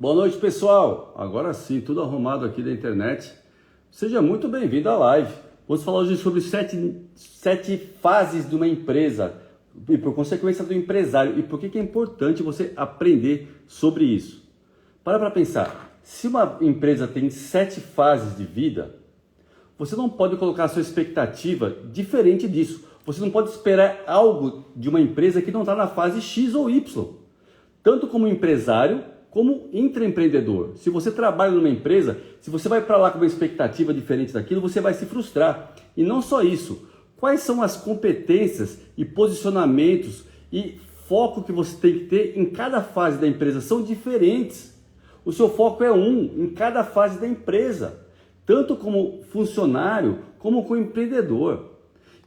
Boa noite, pessoal. Agora sim, tudo arrumado aqui da internet. Seja muito bem-vindo à live. Vamos falar hoje sobre sete fases de uma empresa e, por consequência, do empresário. E por que é importante você aprender sobre isso. Para pensar. Se uma empresa tem 7 fases de vida, você não pode colocar a sua expectativa diferente disso. Você não pode esperar algo de uma empresa que não está na fase X ou Y. Tanto como empresário, como intraempreendedor. Se você trabalha numa empresa, se você vai para lá com uma expectativa diferente daquilo, você vai se frustrar. E não só isso. Quais são as competências e posicionamentos e foco que você tem que ter em cada fase da empresa? São diferentes. O seu foco é em cada fase da empresa. Tanto como funcionário, como como empreendedor.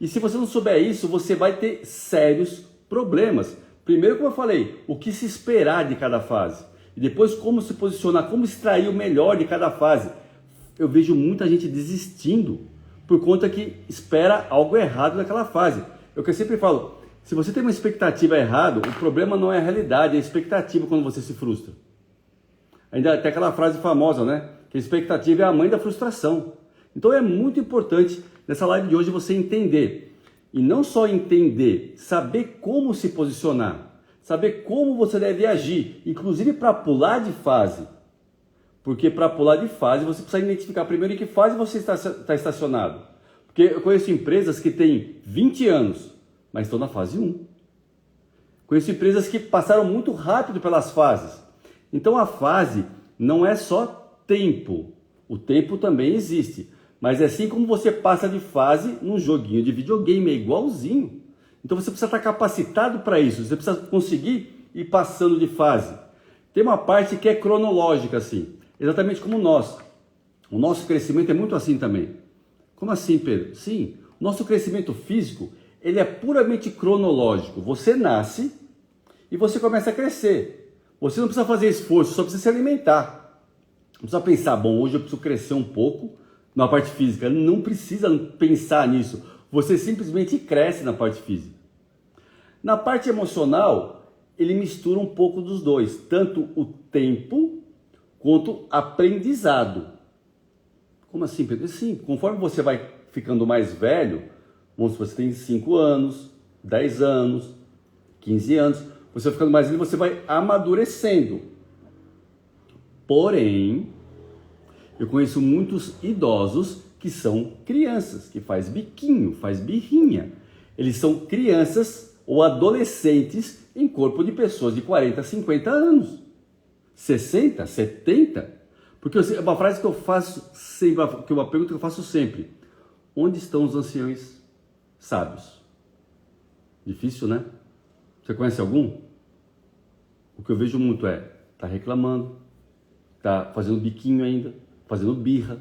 E se você não souber isso, você vai ter sérios problemas. Primeiro, como eu falei, o que se esperar de cada fase. E depois como se posicionar, como extrair o melhor de cada fase. Eu vejo muita gente desistindo por conta que espera algo errado naquela fase. Eu sempre falo, se você tem uma expectativa errada, o problema não é a realidade, é a expectativa quando você se frustra. Ainda tem aquela frase famosa, né? Que a expectativa é a mãe da frustração. Então é muito importante nessa live de hoje você entender. E não só entender, saber como se posicionar. Saber como você deve agir, inclusive para pular de fase. Porque para pular de fase, você precisa identificar primeiro em que fase você está estacionado. Porque eu conheço empresas que têm 20 anos, mas estão na fase 1. Conheço empresas que passaram muito rápido pelas fases. Então a fase não é só tempo. O tempo também existe. Mas é assim como você passa de fase num joguinho de videogame, é igualzinho. Então você precisa estar capacitado para isso, você precisa conseguir ir passando de fase. Tem uma parte que é cronológica, assim, exatamente como nós. O nosso crescimento é muito assim também. Como assim, Pedro? Sim, o nosso crescimento físico, ele é puramente cronológico. Você nasce e você começa a crescer. Você não precisa fazer esforço, só precisa se alimentar. Não precisa pensar, bom, hoje eu preciso crescer um pouco na parte física. Não precisa pensar nisso. Você simplesmente cresce na parte física. Na parte emocional, ele mistura um pouco dos dois, tanto o tempo quanto aprendizado. Como assim, Pedro? Sim, conforme você vai ficando mais velho, vamos supor, você tem 5 anos, 10 anos, 15 anos, você vai ficando mais velho, você vai amadurecendo. Porém, eu conheço muitos idosos que são crianças, que faz biquinho, faz birrinha. Eles são crianças ou adolescentes em corpo de pessoas de 40, 50 anos. 60, 70. Porque uma frase que eu faço sempre, uma pergunta que eu faço sempre. Onde estão os anciões sábios? Difícil, né? Você conhece algum? O que eu vejo muito tá reclamando, tá fazendo biquinho ainda, fazendo birra.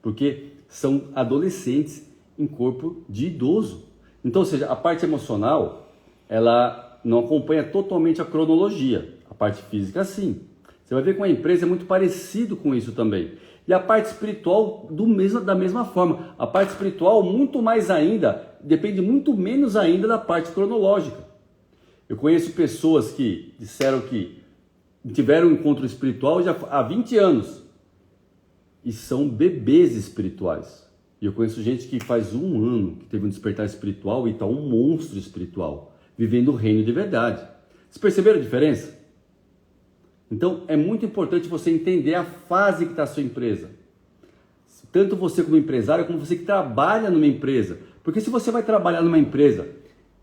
Porque são adolescentes em corpo de idoso. Então, ou seja, a parte emocional, ela não acompanha totalmente a cronologia. A parte física, sim. Você vai ver que uma empresa é muito parecido com isso também. E a parte espiritual, da mesma forma. A parte espiritual, muito mais ainda, depende muito menos ainda da parte cronológica. Eu conheço pessoas que disseram que tiveram um encontro espiritual já há 20 anos. E são bebês espirituais. E eu conheço gente que faz 1 ano que teve um despertar espiritual e está um monstro espiritual, vivendo o reino de verdade. Vocês perceberam a diferença? Então é muito importante você entender a fase que está a sua empresa. Tanto você como empresário, como você que trabalha numa empresa. Porque se você vai trabalhar numa empresa,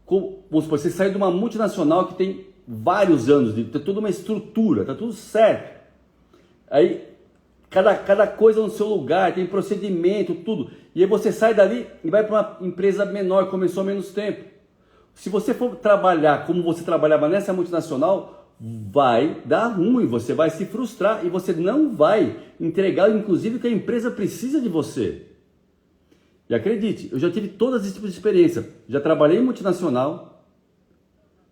vamos supor, você sai de uma multinacional que tem vários anos, tem toda uma estrutura, está tudo certo. Aí Cada coisa no seu lugar, tem procedimento, tudo. E aí você sai dali e vai para uma empresa menor, começou há menos tempo. Se você for trabalhar como você trabalhava nessa multinacional, vai dar ruim, você vai se frustrar e você não vai entregar, inclusive, o que a empresa precisa de você. E acredite, eu já tive todos esses tipos de experiência. Já trabalhei em multinacional,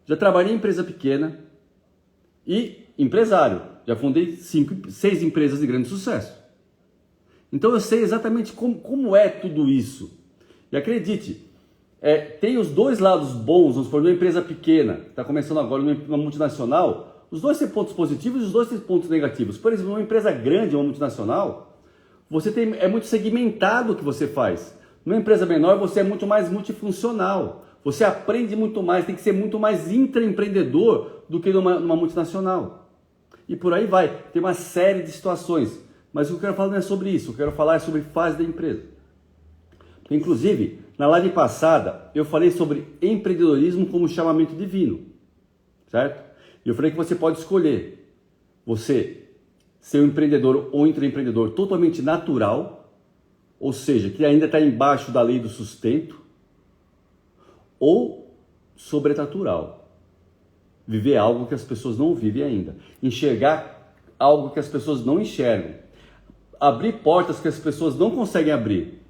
já trabalhei em empresa pequena e empresário. Já fundei 6 empresas de grande sucesso. Então eu sei exatamente como é tudo isso. E acredite, tem os dois lados bons, vamos supor, numa empresa pequena, está começando agora numa multinacional, Os dois têm pontos positivos e os dois têm pontos negativos. Por exemplo, uma empresa grande, uma multinacional, é muito segmentado o que você faz. Numa empresa menor, você é muito mais multifuncional. Você aprende muito mais, tem que ser muito mais intraempreendedor do que numa multinacional. E por aí vai. Tem uma série de situações. Mas o que eu quero falar não é sobre isso. O que eu quero falar é sobre fase da empresa. Inclusive, na live passada, eu falei sobre empreendedorismo como chamamento divino. Certo? E eu falei que você pode escolher você ser um empreendedor ou intraempreendedor totalmente natural, ou seja, que ainda está embaixo da lei do sustento, ou sobrenatural. Viver algo que as pessoas não vivem ainda. Enxergar algo que as pessoas não enxergam. Abrir portas que as pessoas não conseguem abrir,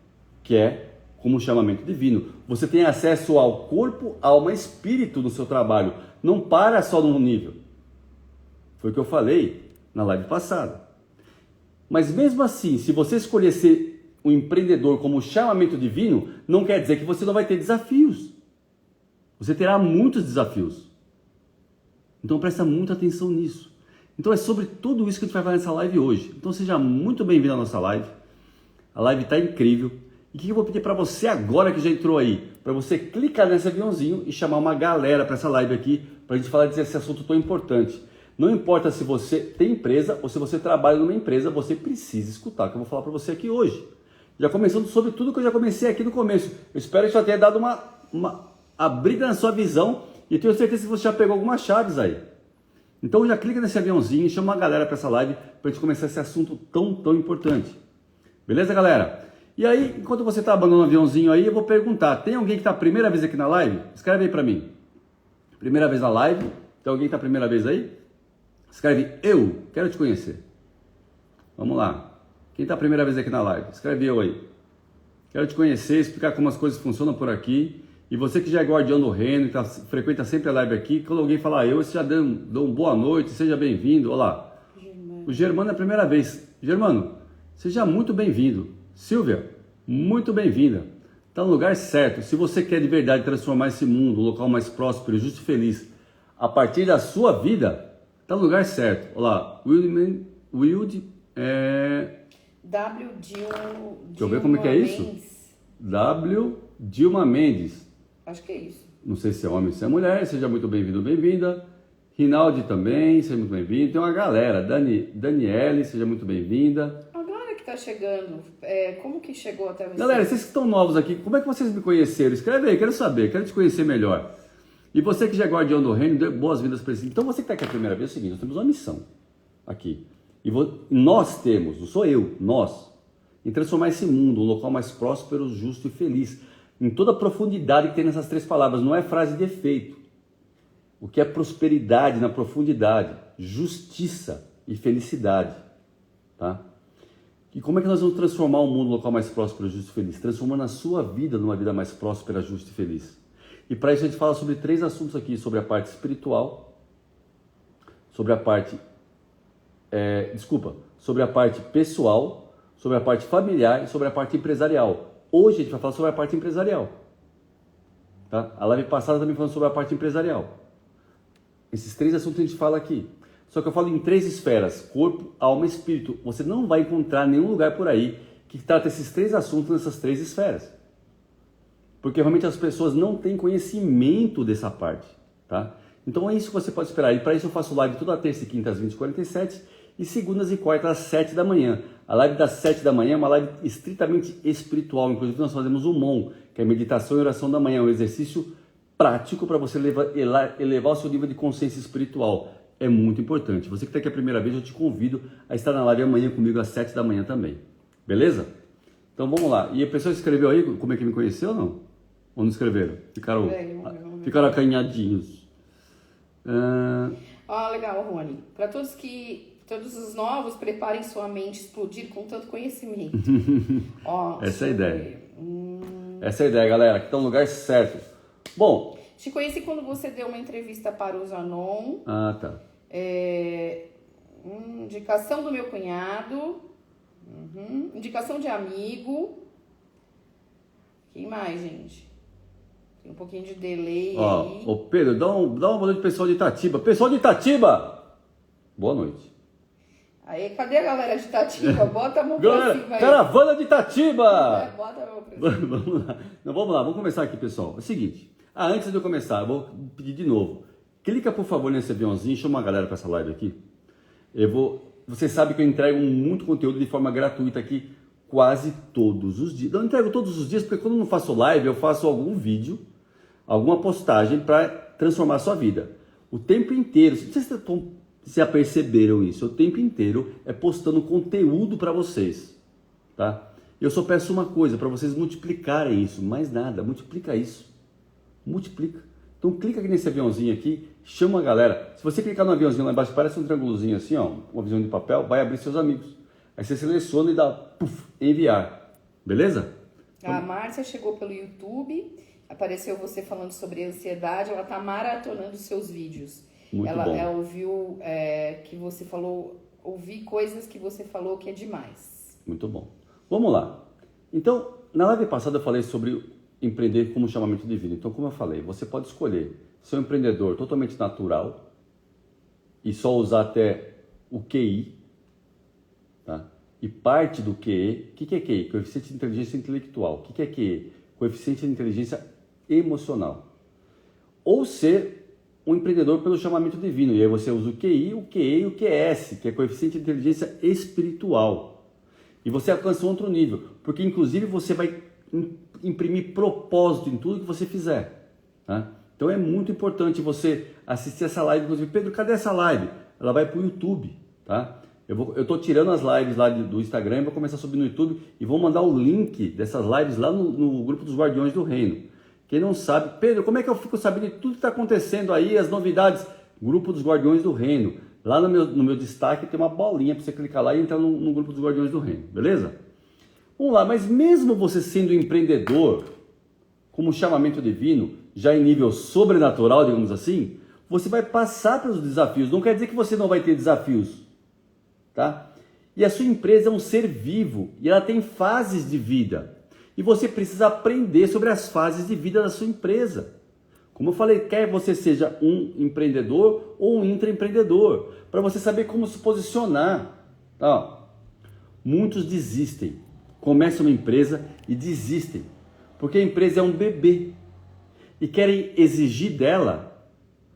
que é como um chamamento divino. Você tem acesso ao corpo, alma e espírito no seu trabalho. Não para só num nível. Foi o que eu falei na live passada. Mas mesmo assim, se você escolher ser um empreendedor como chamamento divino, não quer dizer que você não vai ter desafios. Você terá muitos desafios. Então presta muita atenção nisso. Então é sobre tudo isso que a gente vai falar nessa live hoje. Então seja muito bem-vindo à nossa live. A live está incrível. E o que eu vou pedir para você agora que já entrou aí? Para você clicar nesse aviãozinho e chamar uma galera para essa live aqui, para a gente falar desse assunto tão importante. Não importa se você tem empresa ou se você trabalha numa empresa, você precisa escutar o que eu vou falar para você aqui hoje. Já começando sobre tudo que eu já comecei aqui no começo. Eu espero que já tenha dado uma abrida na sua visão e tenho certeza que você já pegou algumas chaves aí. Então já clica nesse aviãozinho e chama uma galera para essa live para a gente começar esse assunto tão importante. Beleza, galera? E aí, enquanto você está abandonando o aviãozinho aí, eu vou perguntar, tem alguém que está a primeira vez aqui na live? Escreve aí para mim. Primeira vez na live? Tem alguém que está a primeira vez aí? Escreve, eu quero te conhecer. Vamos lá. Quem está a primeira vez aqui na live? Escreve eu aí. Quero te conhecer, explicar como as coisas funcionam por aqui. E você que já é guardião do reino, que frequenta sempre a live aqui, quando alguém falar eu, você já dá um boa noite, seja bem-vindo. Olá. O Germano é a primeira vez. Germano, seja muito bem-vindo. Silvia, muito bem-vinda. Está no lugar certo. Se você quer de verdade transformar esse mundo, um local mais próspero, justo e feliz, a partir da sua vida, está no lugar certo. Olá, Deixa eu ver como é que é isso. W. Dilma Mendes. Acho que é isso. Não sei se é homem ou se é mulher. Seja muito bem-vindo, bem-vinda. Rinaldi também, seja muito bem-vindo. Tem uma galera. Daniele, seja muito bem-vinda. Agora que tá chegando, como que chegou até você? Galera, vocês que estão novos aqui, como é que vocês me conheceram? Escreve aí, quero saber, quero te conhecer melhor. E você que já é guardião do reino, dê boas-vindas para esse. Então você que está aqui a primeira vez, é o seguinte, nós temos uma missão aqui. E nós temos, não sou eu, nós, em transformar esse mundo, um local mais próspero, justo e feliz. Em toda a profundidade que tem nessas três palavras, não é frase de efeito. O que é prosperidade na profundidade, justiça e felicidade, tá? E como é que nós vamos transformar o mundo, um local mais próspero, justo e feliz? Transformando a sua vida numa vida mais próspera, justa e feliz. E para isso a gente fala sobre três assuntos aqui, sobre a parte espiritual, sobre a parte, sobre a parte pessoal, sobre a parte familiar e sobre a parte empresarial. Hoje a gente vai falar sobre a parte empresarial. Tá? A live passada também falando sobre a parte empresarial. Esses três assuntos a gente fala aqui. Só que eu falo em três esferas, corpo, alma e espírito. Você não vai encontrar nenhum lugar por aí que trata esses três assuntos nessas três esferas. Porque realmente as pessoas não têm conhecimento dessa parte. Tá? Então é isso que você pode esperar. E para isso eu faço live toda terça e quinta às 20h47 e segundas e quartas às 7 da manhã. A live das 7 da manhã é uma live estritamente espiritual. Inclusive nós fazemos o MON, que é meditação e oração da manhã. Um exercício prático para você elevar o seu nível de consciência espiritual. É muito importante. Você que está aqui a primeira vez, eu te convido a estar na live amanhã comigo às 7 da manhã também. Beleza? Então vamos lá. E a pessoa escreveu aí como é que me conheceu ou não? Ou não escreveram? Ficaram acanhadinhos. Legal, Rony. Para todos os novos, preparem sua mente explodir com tanto conhecimento. Essa é a ideia. Essa é a ideia, galera. Que está no lugar certo. Bom... Te conheci quando você deu uma entrevista para o Zanon. Ah, tá. Indicação do meu cunhado. Indicação de amigo. Quem mais, gente? Tem um pouquinho de delay aí. Ô Pedro, dá uma boa noite pro pessoal de Itatiba. Pessoal de Itatiba! Boa noite. Aí, cadê a galera de Itatiba? Bota a mão pra Galera, cima aí. caravana de Itatiba! Bota a mão pra cima. Vamos lá. Não, vamos lá, vamos começar aqui, pessoal. É o seguinte, antes de eu começar, eu vou pedir de novo. Clica, por favor, nesse aviãozinho, chama a galera para essa live aqui. Você sabe que eu entrego muito conteúdo de forma gratuita aqui quase todos os dias. Não entrego todos os dias, porque quando eu não faço live, eu faço algum vídeo, alguma postagem para transformar a sua vida. O tempo inteiro, não sei se vocês já perceberam isso, o tempo inteiro é postando conteúdo para vocês, tá? Eu só peço uma coisa, para vocês multiplicarem isso, mais nada, multiplica isso, multiplica. Então clica aqui nesse aviãozinho aqui, chama a galera. Se você clicar no aviãozinho lá embaixo, parece um triângulozinho assim, ó, um aviãozinho de papel, vai abrir seus amigos. Aí você seleciona e dá, puff, enviar, beleza? A Márcia chegou pelo YouTube, apareceu você falando sobre ansiedade, ela tá maratonando seus vídeos. Muito bom. Ela ouviu que você falou, ouvi coisas que você falou que é demais. Muito bom. Vamos lá. Então, na live passada eu falei sobre empreender como chamamento divino. Então, como eu falei, você pode escolher ser um empreendedor totalmente natural e só usar até o QI, tá? E parte do QE, o que é QI? Coeficiente de inteligência intelectual. O que é QE? Coeficiente de inteligência emocional. Ou ser um empreendedor pelo chamamento divino. E aí você usa o QI, o QE e o QS, que é coeficiente de inteligência espiritual. E você alcança um outro nível, porque inclusive você vai imprimir propósito em tudo que você fizer. Tá? Então é muito importante você assistir essa live. Inclusive, Pedro, cadê essa live? Ela vai para o YouTube. Tá? Eu estou tirando as lives lá do Instagram, vou começar a subir no YouTube e vou mandar o link dessas lives lá no grupo dos Guardiões do Reino. Quem não sabe, Pedro, como é que eu fico sabendo de tudo que está acontecendo aí, as novidades? Grupo dos Guardiões do Reino. Lá no meu destaque tem uma bolinha para você clicar lá e entrar no grupo dos Guardiões do Reino, beleza? Vamos lá, mas mesmo você sendo empreendedor, como chamamento divino, já em nível sobrenatural, digamos assim, você vai passar pelos desafios. Não quer dizer que você não vai ter desafios, tá? E a sua empresa é um ser vivo e ela tem fases de vida. E você precisa aprender sobre as fases de vida da sua empresa. Como eu falei, quer você seja um empreendedor ou um intraempreendedor, para você saber como se posicionar. Tá? Muitos desistem, começam uma empresa e desistem, porque a empresa é um bebê e querem exigir dela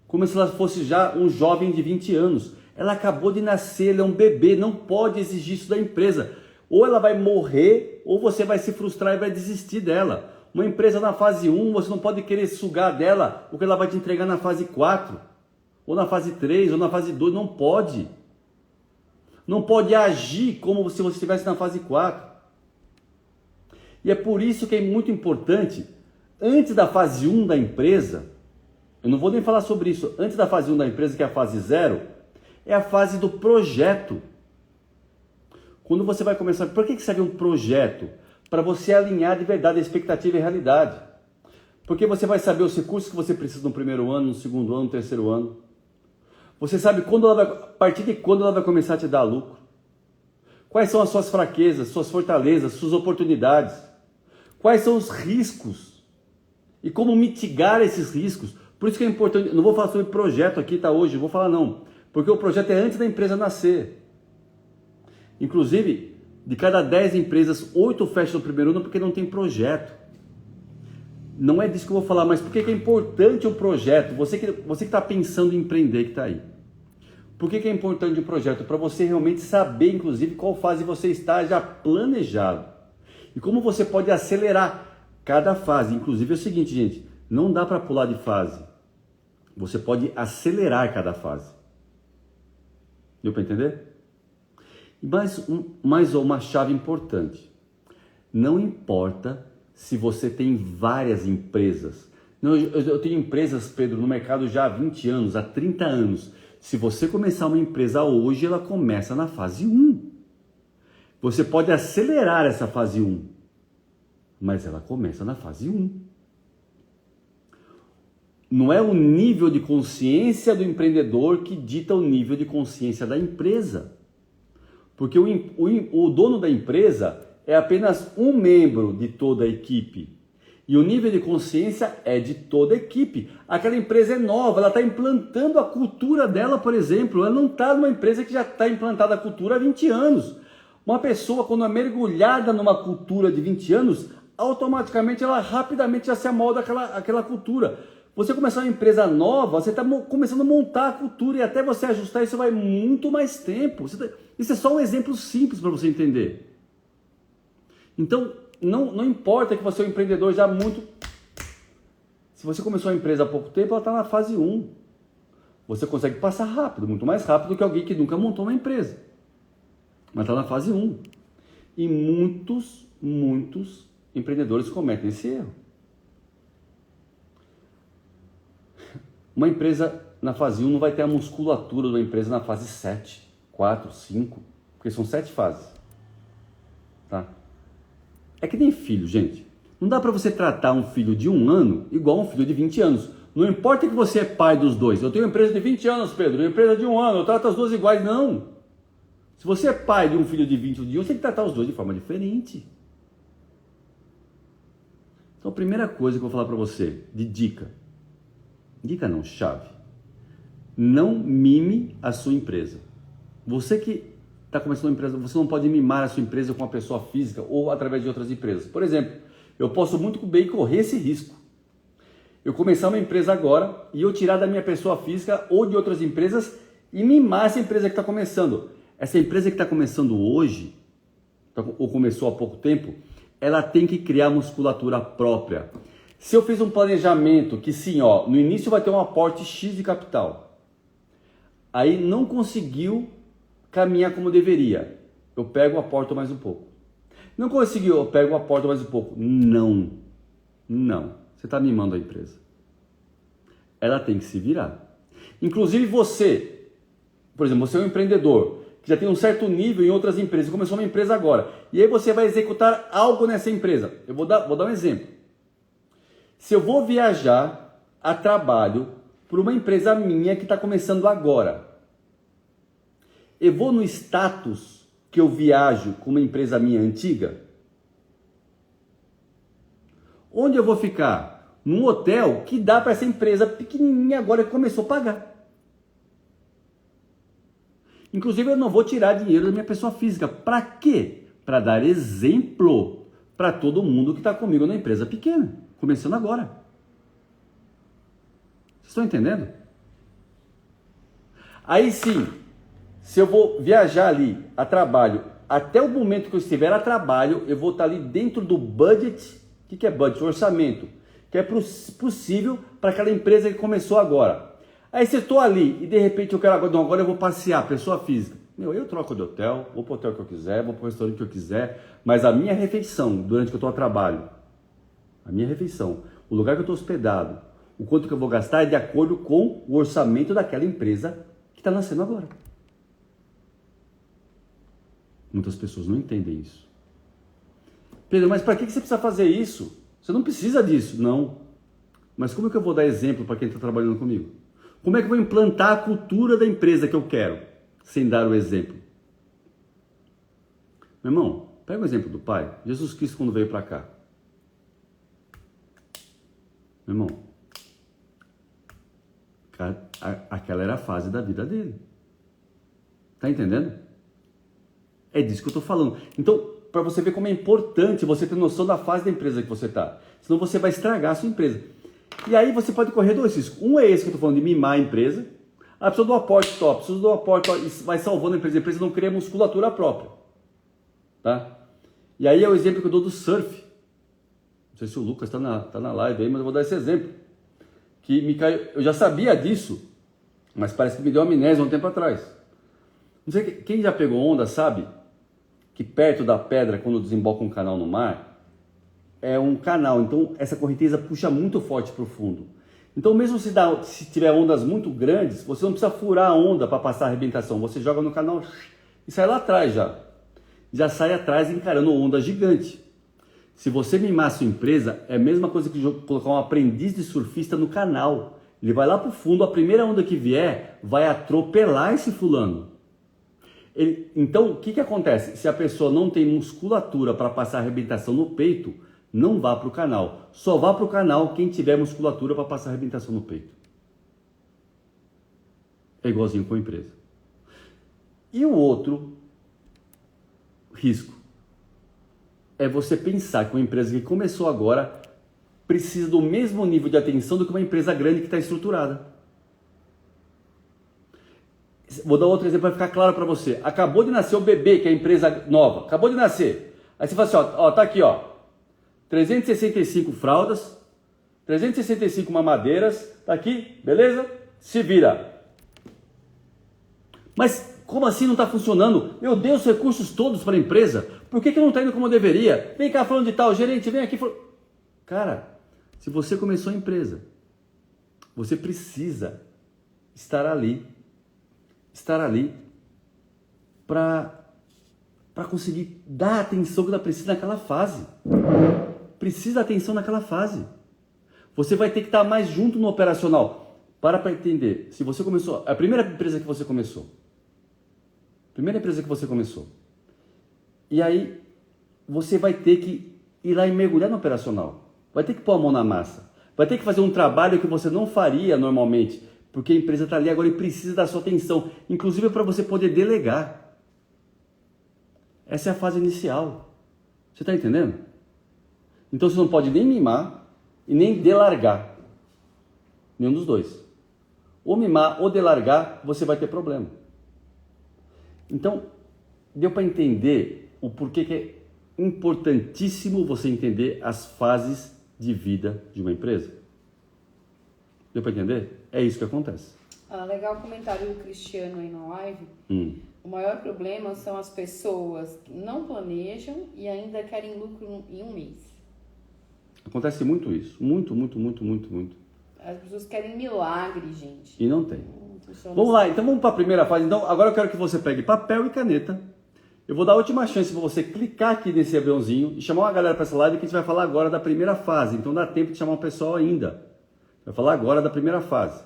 como se ela fosse já um jovem de 20 anos. Ela acabou de nascer, ela é um bebê, não pode exigir isso da empresa. Ou ela vai morrer, ou você vai se frustrar e vai desistir dela. Uma empresa na fase 1, você não pode querer sugar dela o que ela vai te entregar na fase 4, ou na fase 3, ou na fase 2, não pode. Não pode agir como se você estivesse na fase 4. E é por isso que é muito importante, antes da fase 1 da empresa, eu não vou nem falar sobre isso, antes da fase 1 da empresa, que é a fase 0, é a fase do projeto. Quando você vai começar, por que serve um projeto? Para você alinhar de verdade a expectativa e a realidade. Porque você vai saber os recursos que você precisa no primeiro ano, no segundo ano, no terceiro ano. Você sabe a partir de quando ela vai começar a te dar lucro. Quais são as suas fraquezas, suas fortalezas, suas oportunidades. Quais são os riscos e como mitigar esses riscos. Por isso que é importante, não vou falar sobre projeto aqui, tá, hoje, vou falar não. Porque o projeto é antes da empresa nascer. Inclusive, de cada 10 empresas, 8 fecham no primeiro ano porque não tem projeto. Não é disso que eu vou falar, mas por que é importante o projeto? Você que está pensando em empreender, que está aí. Por que é importante o projeto? Para você realmente saber, inclusive, qual fase você está já planejado. E como você pode acelerar cada fase. Inclusive é o seguinte, gente, não dá para pular de fase. Você pode acelerar cada fase. Deu para entender? E mais uma chave importante. Não importa se você tem várias empresas. Não, eu tenho empresas, Pedro, no mercado já há 20 anos, há 30 anos. Se você começar uma empresa hoje, ela começa na fase 1. Você pode acelerar essa fase 1, mas ela começa na fase 1. Não é o nível de consciência do empreendedor que dita o nível de consciência da empresa. Porque o dono da empresa é apenas um membro de toda a equipe. E o nível de consciência é de toda a equipe. Aquela empresa é nova, ela está implantando a cultura dela, por exemplo. Ela não está numa empresa que já está implantada a cultura há 20 anos. Uma pessoa, quando é mergulhada numa cultura de 20 anos, automaticamente ela rapidamente já se amolda àquela cultura. Você começar uma empresa nova, você está começando a montar a cultura e até você ajustar isso vai muito mais tempo. Isso é só um exemplo simples para você entender. Então, não importa que você é um empreendedor já muito... Se você começou a empresa há pouco tempo, ela está na fase 1. Você consegue passar rápido, muito mais rápido que alguém que nunca montou uma empresa. Mas está na fase 1. E muitos empreendedores cometem esse erro. Uma empresa na fase 1 não vai ter a musculatura de uma empresa na fase 7, 4, 5, porque são 7 fases. Tá? É que nem filho, gente. Não dá para você tratar um filho de 1 ano igual a um filho de 20 anos. Não importa que você é pai dos dois. Eu tenho uma empresa de 20 anos, Pedro, uma empresa de 1 ano, eu trato as duas iguais. Não. Se você é pai de um filho de 20 ou de 1, você tem que tratar os dois de forma diferente. Então, a primeira coisa que eu vou falar para você, de dica. Dica não, chave. Não mime a sua empresa. Você que está começando uma empresa, você não pode mimar a sua empresa com uma pessoa física ou através de outras empresas. Por exemplo, eu posso muito bem correr esse risco. Eu começar uma empresa agora e eu tirar da minha pessoa física ou de outras empresas e mimar essa empresa que está começando. Essa empresa que está começando hoje, ou começou há pouco tempo, ela tem que criar musculatura própria. Se eu fiz um planejamento que sim, ó, no início vai ter um aporte X de capital, aí não conseguiu caminhar como deveria, eu pego o aporto mais um pouco. Não conseguiu, eu pego o aporto mais um pouco. Não, você está mimando a empresa. Ela tem que se virar. Inclusive você, por exemplo, você é um empreendedor que já tem um certo nível em outras empresas, começou uma empresa agora, e aí você vai executar algo nessa empresa. Eu vou dar um exemplo. Se eu vou viajar a trabalho para uma empresa minha que está começando agora, eu vou no status que eu viajo com uma empresa minha antiga? Onde eu vou ficar? Num hotel que dá para essa empresa pequenininha agora que começou a pagar. Inclusive eu não vou tirar dinheiro da minha pessoa física. Para quê? Para dar exemplo para todo mundo que está comigo na empresa pequena, começando agora. Vocês estão entendendo? Aí sim, se eu vou viajar ali a trabalho, até o momento que eu estiver a trabalho, eu vou estar ali dentro do budget. O que é budget? Orçamento. Que é possível para aquela empresa que começou agora. Aí se eu estou ali e de repente eu quero agora eu vou passear, pessoa física. Eu troco de hotel, vou para o hotel que eu quiser, vou para o restaurante que eu quiser, mas a minha refeição durante que eu estou a trabalho, a minha refeição, o lugar que eu estou hospedado, o quanto que eu vou gastar é de acordo com o orçamento daquela empresa que está nascendo agora. Muitas pessoas não entendem isso. Pedro, mas para que você precisa fazer isso? Você não precisa disso. Não. Mas como é que eu vou dar exemplo para quem está trabalhando comigo? Como é que eu vou implantar a cultura da empresa que eu quero, sem dar o exemplo? Meu irmão, pega o exemplo do Pai. Jesus Cristo quando veio para cá. Meu irmão, aquela era a fase da vida dele. Tá entendendo? É disso que eu estou falando. Então, para você ver como é importante você ter noção da fase da empresa que você está. Senão você vai estragar a sua empresa. E aí você pode correr 2 riscos. Um é esse que eu estou falando, de mimar a empresa. A pessoa do aporte top, precisa do aporte, isso vai salvando a empresa não cria musculatura própria. Tá? E aí é o exemplo que eu dou do surf. Não sei se o Lucas está na live aí, mas eu vou dar esse exemplo. Que me caiu, eu já sabia disso, mas parece que me deu amnésia um tempo atrás. Não sei, quem já pegou onda sabe que perto da pedra, quando desemboca um canal no mar, é um canal, então essa correnteza puxa muito forte para o fundo. Então mesmo se tiver ondas muito grandes, você não precisa furar a onda para passar a arrebentação, você joga no canal e sai lá atrás já sai atrás encarando onda gigante. Se você mimar a sua empresa, é a mesma coisa que colocar um aprendiz de surfista no canal. Ele vai lá para o fundo, a primeira onda que vier vai atropelar esse fulano. Então, o que acontece? Se a pessoa não tem musculatura para passar a arrebentação no peito, Não vá para o canal. Só vá para o canal quem tiver musculatura para passar arrebentação no peito. É igualzinho com a empresa. E o outro risco é você pensar que uma empresa que começou agora precisa do mesmo nível de atenção do que uma empresa grande que está estruturada. Vou dar outro exemplo para ficar claro para você. Acabou de nascer o bebê, que é a empresa nova. Acabou de nascer. Aí você fala assim, ó, tá aqui, ó. 365 fraldas, 365 mamadeiras, tá aqui, beleza? Se vira. Mas como assim não está funcionando? Eu dei os recursos todos para a empresa. Por que não está indo como eu deveria? Vem cá falando de tal, gerente, vem aqui. Cara, se você começou a empresa, você precisa estar ali para conseguir dar a atenção que ela precisa naquela fase. Precisa de atenção naquela fase. Você vai ter que estar mais junto no operacional. Para entender. Se você começou, a primeira empresa que você começou. E aí, você vai ter que ir lá e mergulhar no operacional. Vai ter que pôr a mão na massa. Vai ter que fazer um trabalho que você não faria normalmente. Porque a empresa está ali agora e precisa da sua atenção. Inclusive para você poder delegar. Essa é a fase inicial. Você está entendendo? Então você não pode nem mimar e nem delargar. Nenhum dos dois. Ou mimar ou delargar, você vai ter problema. Então, deu para entender o porquê que é importantíssimo você entender as fases de vida de uma empresa? Deu para entender? É isso que acontece. Legal o comentário do Cristiano aí na live. O maior problema são as pessoas que não planejam e ainda querem lucro em um mês. Acontece muito isso. Muito. As pessoas querem milagre, gente. E não tem. Vamos lá, então vamos para a primeira fase. Então, agora eu quero que você pegue papel e caneta. Eu vou dar a última chance para você clicar aqui nesse aviãozinho e chamar uma galera para essa live que a gente vai falar agora da primeira fase. Então dá tempo de chamar um pessoal ainda. Vai falar agora da primeira fase.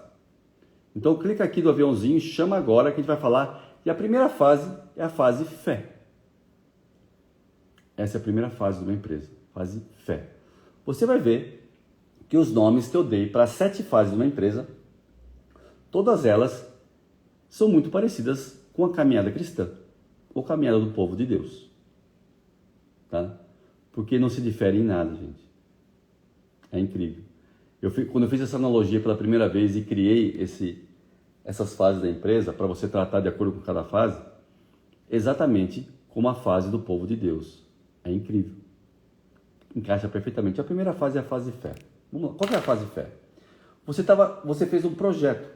Então clica aqui do aviãozinho, chama agora que a gente vai falar. E a primeira fase é a fase fé. Essa é a primeira fase de uma empresa. Fase fé. Você vai ver que os nomes que eu dei para as 7 fases de uma empresa, todas elas são muito parecidas com a caminhada cristã, ou caminhada do povo de Deus. Tá? Porque não se difere em nada, gente. É incrível. Quando eu fiz essa analogia pela primeira vez e criei essas fases da empresa, para você tratar de acordo com cada fase, exatamente como a fase do povo de Deus. É incrível. Encaixa perfeitamente. A primeira fase é a fase fé. Vamos lá. Qual é a fase fé? Você fez um projeto.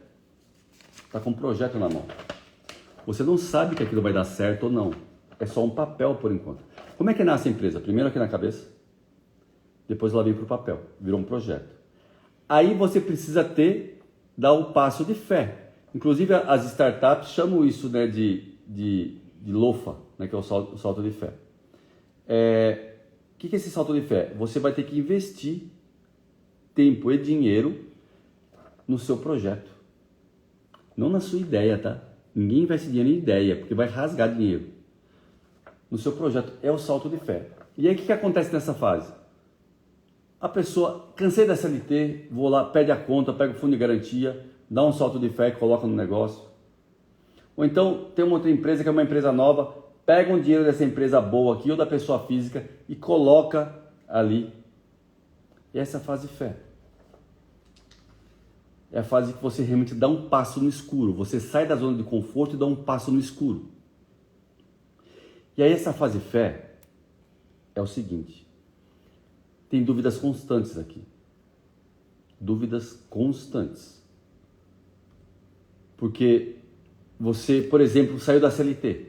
Está com um projeto na mão. Você não sabe que aquilo vai dar certo ou não. É só um papel por enquanto. Como é que nasce a empresa? Primeiro aqui na cabeça. Depois ela vem para o papel. Virou um projeto. Aí você precisa dar o passo de fé. Inclusive as startups chamam isso, né, de LOFA, né, que é o salto de fé. O que é esse salto de fé? Você vai ter que investir tempo e dinheiro no seu projeto. Não na sua ideia, tá? Ninguém investe dinheiro em ideia, porque vai rasgar dinheiro. No seu projeto é o salto de fé. E aí o que acontece nessa fase? A pessoa, cansei da CLT, vou lá, pede a conta, pega o fundo de garantia, dá um salto de fé e coloca no negócio. Ou então tem uma outra empresa que é uma empresa nova, pega um dinheiro dessa empresa boa aqui ou da pessoa física e coloca ali. E essa é a fase fé. É a fase que você realmente dá um passo no escuro. Você sai da zona de conforto e dá um passo no escuro. E aí essa fase fé é o seguinte. Tem dúvidas constantes aqui. Dúvidas constantes. Porque você, por exemplo, saiu da CLT.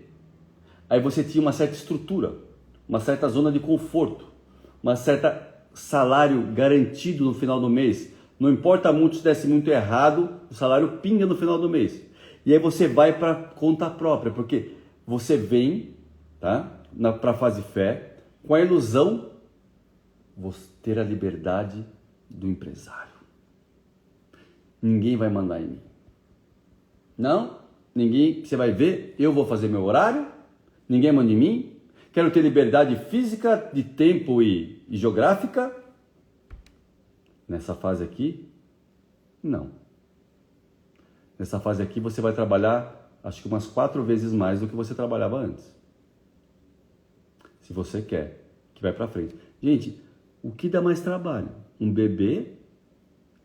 Aí você tinha uma certa estrutura, uma certa zona de conforto, uma certa salário garantido no final do mês. Não importa muito se desse muito errado, o salário pinga no final do mês. E aí você vai para conta própria, porque você vem, tá, para a fase fé com a ilusão de ter a liberdade do empresário. Ninguém vai mandar em mim. Não, ninguém, você vai ver, eu vou fazer meu horário, ninguém manda em mim. Quero ter liberdade física, de tempo e geográfica. Nessa fase aqui, não. Nessa fase aqui você vai trabalhar, acho que umas 4 vezes mais do que você trabalhava antes. Se você quer que vai para frente. Gente, o que dá mais trabalho? Um bebê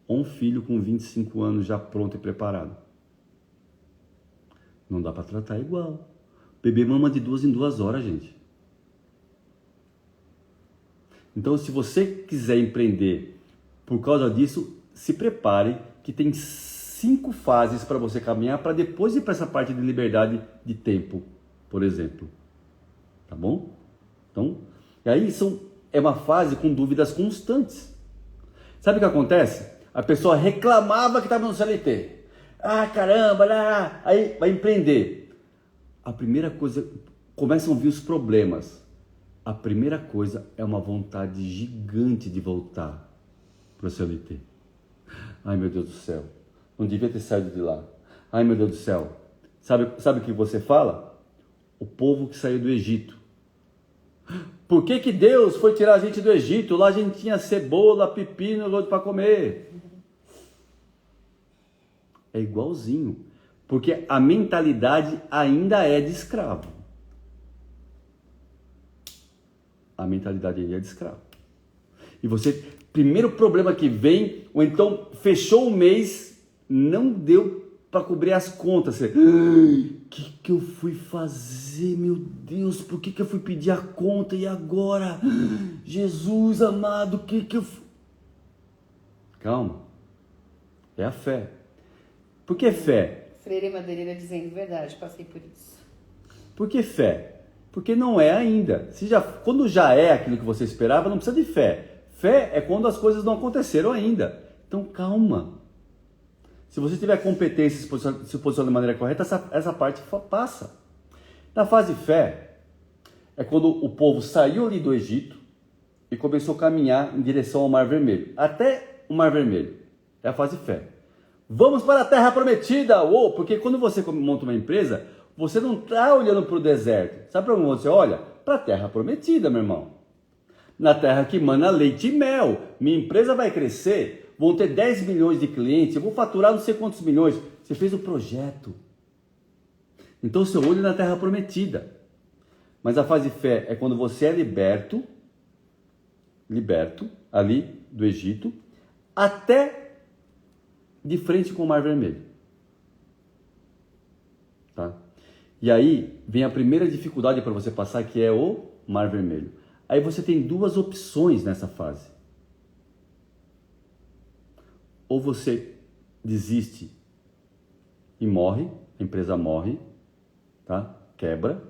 ou um filho com 25 anos já pronto e preparado? Não dá para tratar igual. Bebê mama de 2 em 2 horas, gente. Então, se você quiser empreender por causa disso, se prepare que tem 5 fases para você caminhar para depois ir para essa parte de liberdade de tempo, por exemplo. Tá bom? Então, e aí é uma fase com dúvidas constantes. Sabe o que acontece? A pessoa reclamava que estava no CLT. Ah, caramba, aí vai empreender. A primeira coisa, começam a vir os problemas. A primeira coisa é uma vontade gigante de voltar para o CLT. Ai, meu Deus do céu, não devia ter saído de lá. Ai, meu Deus do céu. Sabe o que você fala? O povo que saiu do Egito. Por que Deus foi tirar a gente do Egito? Lá a gente tinha cebola, pepino, para comer. É igualzinho. Porque a mentalidade ainda é de escravo. A mentalidade ainda é de escravo. E você, primeiro problema que vem, ou então fechou o mês, não deu para cobrir as contas. Você, que eu fui fazer, meu Deus, por que eu fui pedir a conta e agora? Jesus amado, que eu... Calma, é a fé. Por que fé? Freire Madeireira dizendo verdade, passei por isso. Por que fé? Porque não é ainda. Quando já é aquilo que você esperava, não precisa de fé. Fé é quando as coisas não aconteceram ainda. Então calma. Se você tiver competência e se posicionar de maneira correta, essa parte passa. Na fase fé, é quando o povo saiu ali do Egito e começou a caminhar em direção ao Mar Vermelho. Até o Mar Vermelho. É a fase fé. Vamos para a Terra Prometida! Porque quando você monta uma empresa, você não está olhando para o deserto. Sabe para onde você olha? Para a Terra Prometida, meu irmão. Na terra que mana leite e mel. Minha empresa vai crescer, vão ter 10 milhões de clientes, eu vou faturar não sei quantos milhões. Você fez o projeto. Então seu olho é na Terra Prometida. Mas a fase fé é quando você é liberto ali do Egito, até de frente com o Mar Vermelho. Tá? E aí vem a primeira dificuldade para você passar, que é o Mar Vermelho. Aí você tem 2 opções nessa fase. Ou você desiste e morre, a empresa morre, tá? Quebra.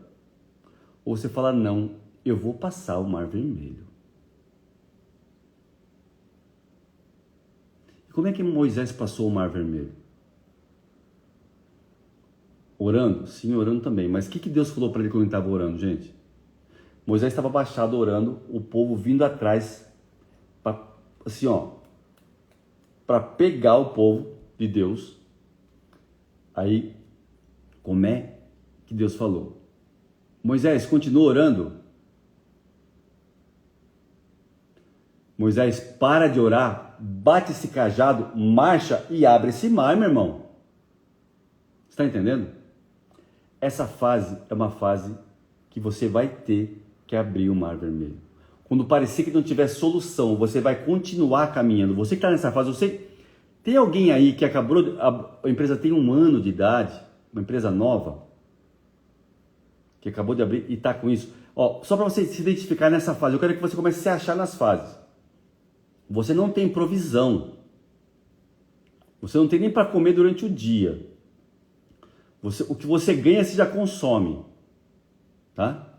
Ou você fala, não, eu vou passar o Mar Vermelho. E como é que Moisés passou o Mar Vermelho? Orando? Sim, orando também. Mas o que Deus falou para ele quando ele estava orando, gente? Moisés estava abaixado orando, o povo vindo atrás, para pegar o povo de Deus. Aí, como é que Deus falou? Moisés, continua orando. Moisés, para de orar, bate esse cajado, marcha e abre esse mar, meu irmão. Você está entendendo? Essa fase é uma fase que você vai ter que abrir o Mar Vermelho. Quando parecer que não tiver solução, você vai continuar caminhando. Você que está nessa fase, tem alguém aí que acabou, a empresa tem 1 ano de idade, uma empresa nova, que acabou de abrir e está com isso. Só para você se identificar nessa fase, eu quero que você comece a se achar nas fases. Você não tem provisão. Você não tem nem para comer durante o dia. O que você ganha, você já consome. Tá?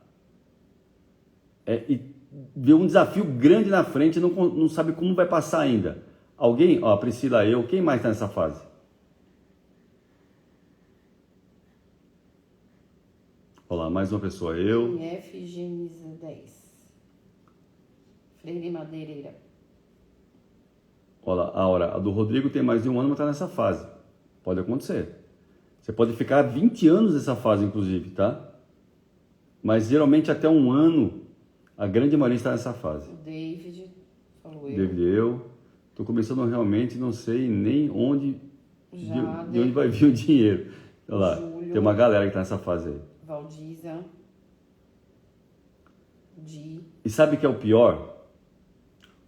E vê um desafio grande na frente, não sabe como vai passar ainda. Alguém? Priscila, eu. Quem mais está nessa fase? Olha lá, mais uma pessoa. Eu. F. Geniza 10. Freire Madeireira. Olha lá, a do Rodrigo tem mais de 1 ano, mas está nessa fase. Pode acontecer. Você pode ficar 20 anos nessa fase, inclusive, tá? Mas geralmente até um ano, a grande maioria está nessa fase. O David falou eu. David, eu. Estou começando realmente, não sei nem onde, de onde vai vir o dinheiro. Olha lá, Júlio, tem uma galera que está nessa fase aí. Valdiza. Di. E sabe o que é o pior?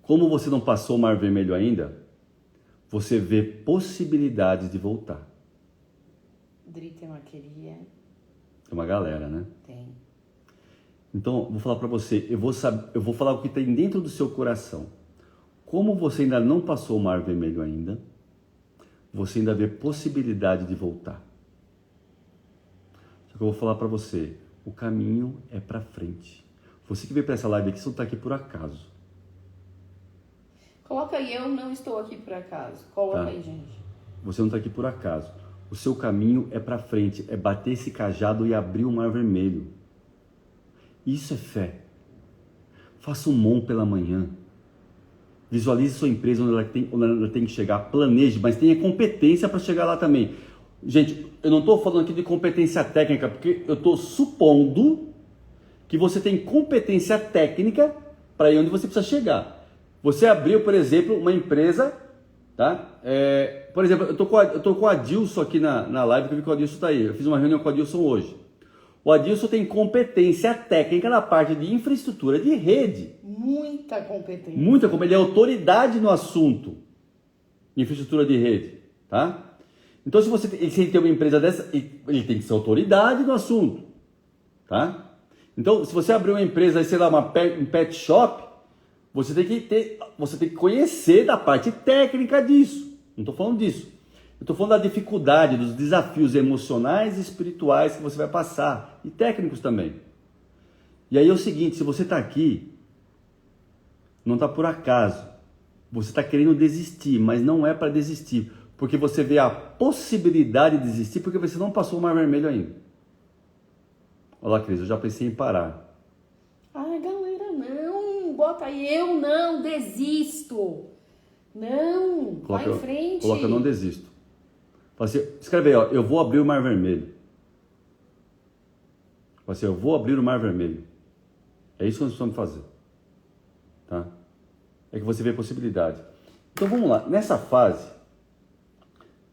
Como você não passou o Mar Vermelho ainda, você vê possibilidades de voltar. Drita Maqueria. Tem uma galera, né? Tem. Então, vou falar para você, eu vou falar o que tem dentro do seu coração. Como você ainda não passou o Mar Vermelho ainda, você ainda vê possibilidade de voltar. Só que eu vou falar para você, o caminho é para frente. Você que veio para essa live aqui, você não está aqui por acaso. Coloca aí, eu não estou aqui por acaso. Coloca Tá. aí, gente. Você não está aqui por acaso. O seu caminho é para frente, é bater esse cajado e abrir o Mar Vermelho. Isso é fé. Faça um MOM pela manhã. Visualize sua empresa onde ela tem que chegar. Planeje, mas tenha competência para chegar lá também. Gente, eu não estou falando aqui de competência técnica, porque eu estou supondo que você tem competência técnica para ir onde você precisa chegar. Você abriu, por exemplo, uma empresa, tá? Por exemplo, eu tô com o Adilson aqui na live, que eu vi que o Adilson está aí. Eu fiz uma reunião com o Adilson hoje. O Adilson tem competência técnica na parte de infraestrutura de rede. Muita competência. Muita, como ele é autoridade no assunto de infraestrutura de rede, tá? Então, se ele tem uma empresa dessa, ele tem que ser autoridade no assunto, tá? Então, se você abrir uma empresa, sei lá, um pet shop, você tem que conhecer da parte técnica disso. Não estou falando disso. Eu estou falando da dificuldade, dos desafios emocionais e espirituais que você vai passar, e técnicos também. E aí é o seguinte, se você está aqui, não está por acaso. Você está querendo desistir, mas não é para desistir, porque você vê a possibilidade de desistir, porque você não passou o Mar Vermelho ainda. Olha lá, Cris, eu já pensei em parar. Ai, galera, não. Bota aí, eu não desisto. Não, vai em frente. Coloca, eu não desisto. Fala assim, escreve aí, ó, eu vou abrir o Mar Vermelho. Fala assim, eu vou abrir o Mar Vermelho. É isso que nós precisamos fazer. Tá? É que você vê possibilidade. Então vamos lá, nessa fase,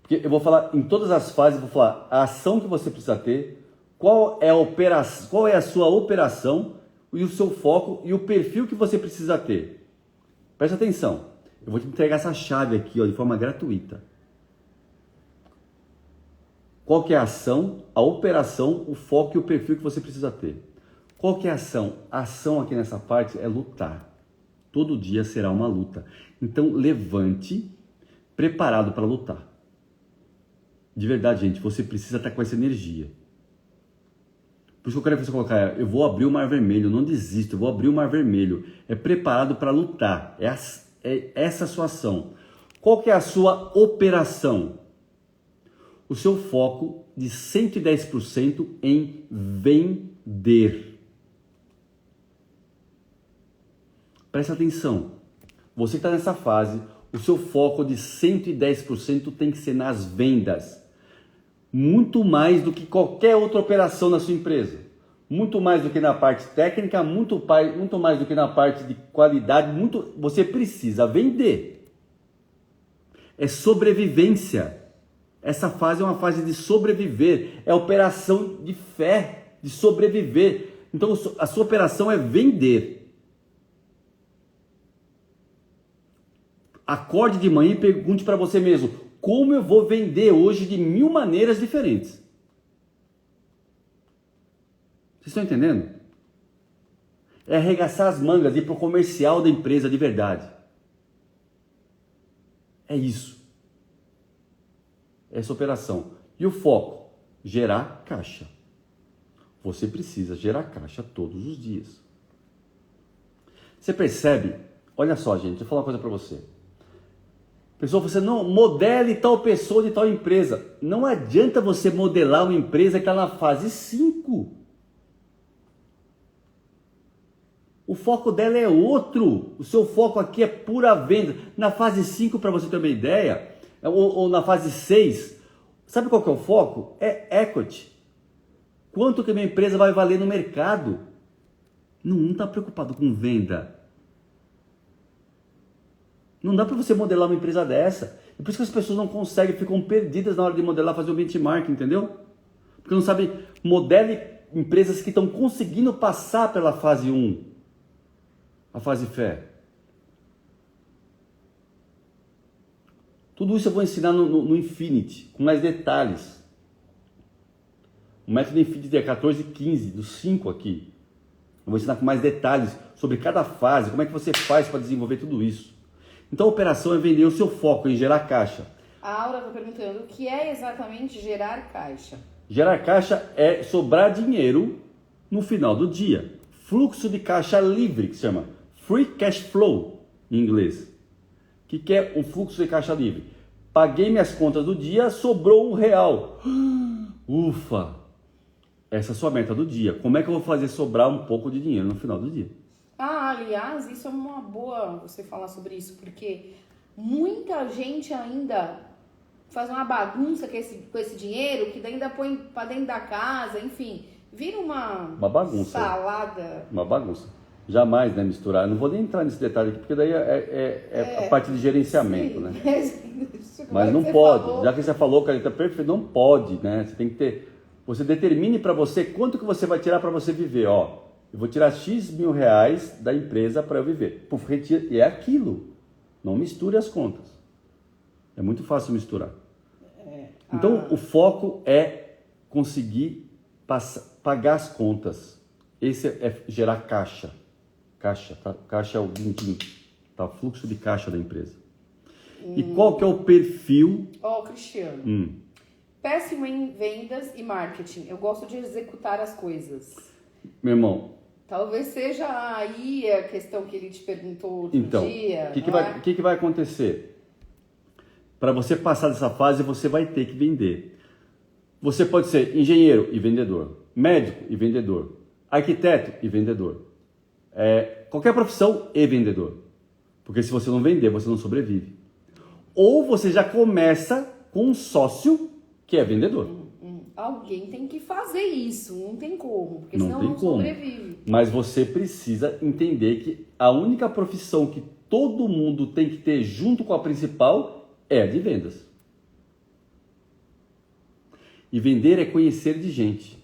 porque eu vou falar em todas as fases, vou falar a ação que você precisa ter, qual é a sua operação e o seu foco e o perfil que você precisa ter. Presta atenção, eu vou te entregar essa chave aqui, ó, de forma gratuita. Qual que é a ação, a operação, o foco e o perfil que você precisa ter? Qual que é a ação? A ação aqui nessa parte é lutar. Todo dia será uma luta. Então levante, preparado para lutar. De verdade, gente, você precisa estar com essa energia. Por isso que eu quero que você colocar, eu vou abrir o Mar Vermelho, não desisto, eu vou abrir o Mar Vermelho. É preparado para lutar, é essa a sua ação. Qual que é a sua operação? O seu foco de 110% em vender. Presta atenção, você que está nessa fase, o seu foco de 110% tem que ser nas vendas. Muito mais do que qualquer outra operação na sua empresa. Muito mais do que na parte técnica, muito mais do que na parte de qualidade, você precisa vender. É sobrevivência. Essa fase é uma fase de sobreviver, é operação de fé, de sobreviver. Então a sua operação é vender. Acorde de manhã e pergunte para você mesmo, como eu vou vender hoje de 1000 maneiras diferentes? Vocês estão entendendo? É arregaçar as mangas e ir para o comercial da empresa de verdade. É isso. Essa operação. E o foco? Gerar caixa. Você precisa gerar caixa todos os dias. Você percebe? Olha só, gente, deixa eu falar uma coisa para você. Pessoal, você não modele tal pessoa de tal empresa. Não adianta você modelar uma empresa que está na fase 5. O foco dela é outro. O seu foco aqui é pura venda. Na fase 5, para você ter uma ideia, ou na fase 6, sabe qual que é o foco? É equity. Quanto que a minha empresa vai valer no mercado? Não está preocupado com venda. Não dá para você modelar uma empresa dessa. É por isso que as pessoas não conseguem, ficam perdidas na hora de modelar, fazer o benchmark, entendeu? Porque não sabem, modele empresas que estão conseguindo passar pela fase 1, a fase fé. Tudo isso eu vou ensinar no Infinity, com mais detalhes. O método Infinity é 14 e 15, dos 5 aqui. Eu vou ensinar com mais detalhes sobre cada fase, como é que você faz para desenvolver tudo isso. Então a operação é vender o seu foco em gerar caixa. A Aura está perguntando o que é exatamente gerar caixa. Gerar caixa é sobrar dinheiro no final do dia. Fluxo de caixa livre, que se chama Free Cash Flow em inglês. O que é um fluxo de caixa livre? Paguei minhas contas do dia, sobrou R$1. Ufa! Essa é a sua meta do dia. Como é que eu vou fazer sobrar um pouco de dinheiro no final do dia? Aliás, isso é uma boa você falar sobre isso, porque muita gente ainda faz uma bagunça com esse dinheiro, que ainda põe para dentro da casa, enfim, vira uma bagunça. Salada. Uma bagunça. Jamais, né, misturar. Eu não vou nem entrar nesse detalhe aqui, porque daí é a parte de gerenciamento, sim, né? Mas não pode. Já que você falou, cara, tá perfeito, não pode, né? Você tem que ter... Você determine para você quanto que você vai tirar para você viver, ó. Eu vou tirar X mil reais da empresa para eu viver. Puf, retira. E é aquilo. Não misture as contas. É muito fácil misturar. Então, o foco é conseguir pagar as contas. Esse é gerar caixa. Caixa, tá? Caixa é o din-din, tá? O fluxo de caixa da empresa. E qual que é o perfil? Cristiano. Péssimo em vendas e marketing. Eu gosto de executar as coisas. Meu irmão. Talvez seja aí a questão que ele te perguntou outro dia. Então, o que vai acontecer? Para você passar dessa fase, você vai ter que vender. Você pode ser engenheiro e vendedor, médico e vendedor, arquiteto e vendedor. Qualquer profissão e vendedor. Porque se você não vender, você não sobrevive. Ou você já começa com um sócio que é vendedor. Alguém tem que fazer isso, não tem como, porque senão não sobrevive. Mas você precisa entender que a única profissão que todo mundo tem que ter junto com a principal é a de vendas. E vender é conhecer de gente.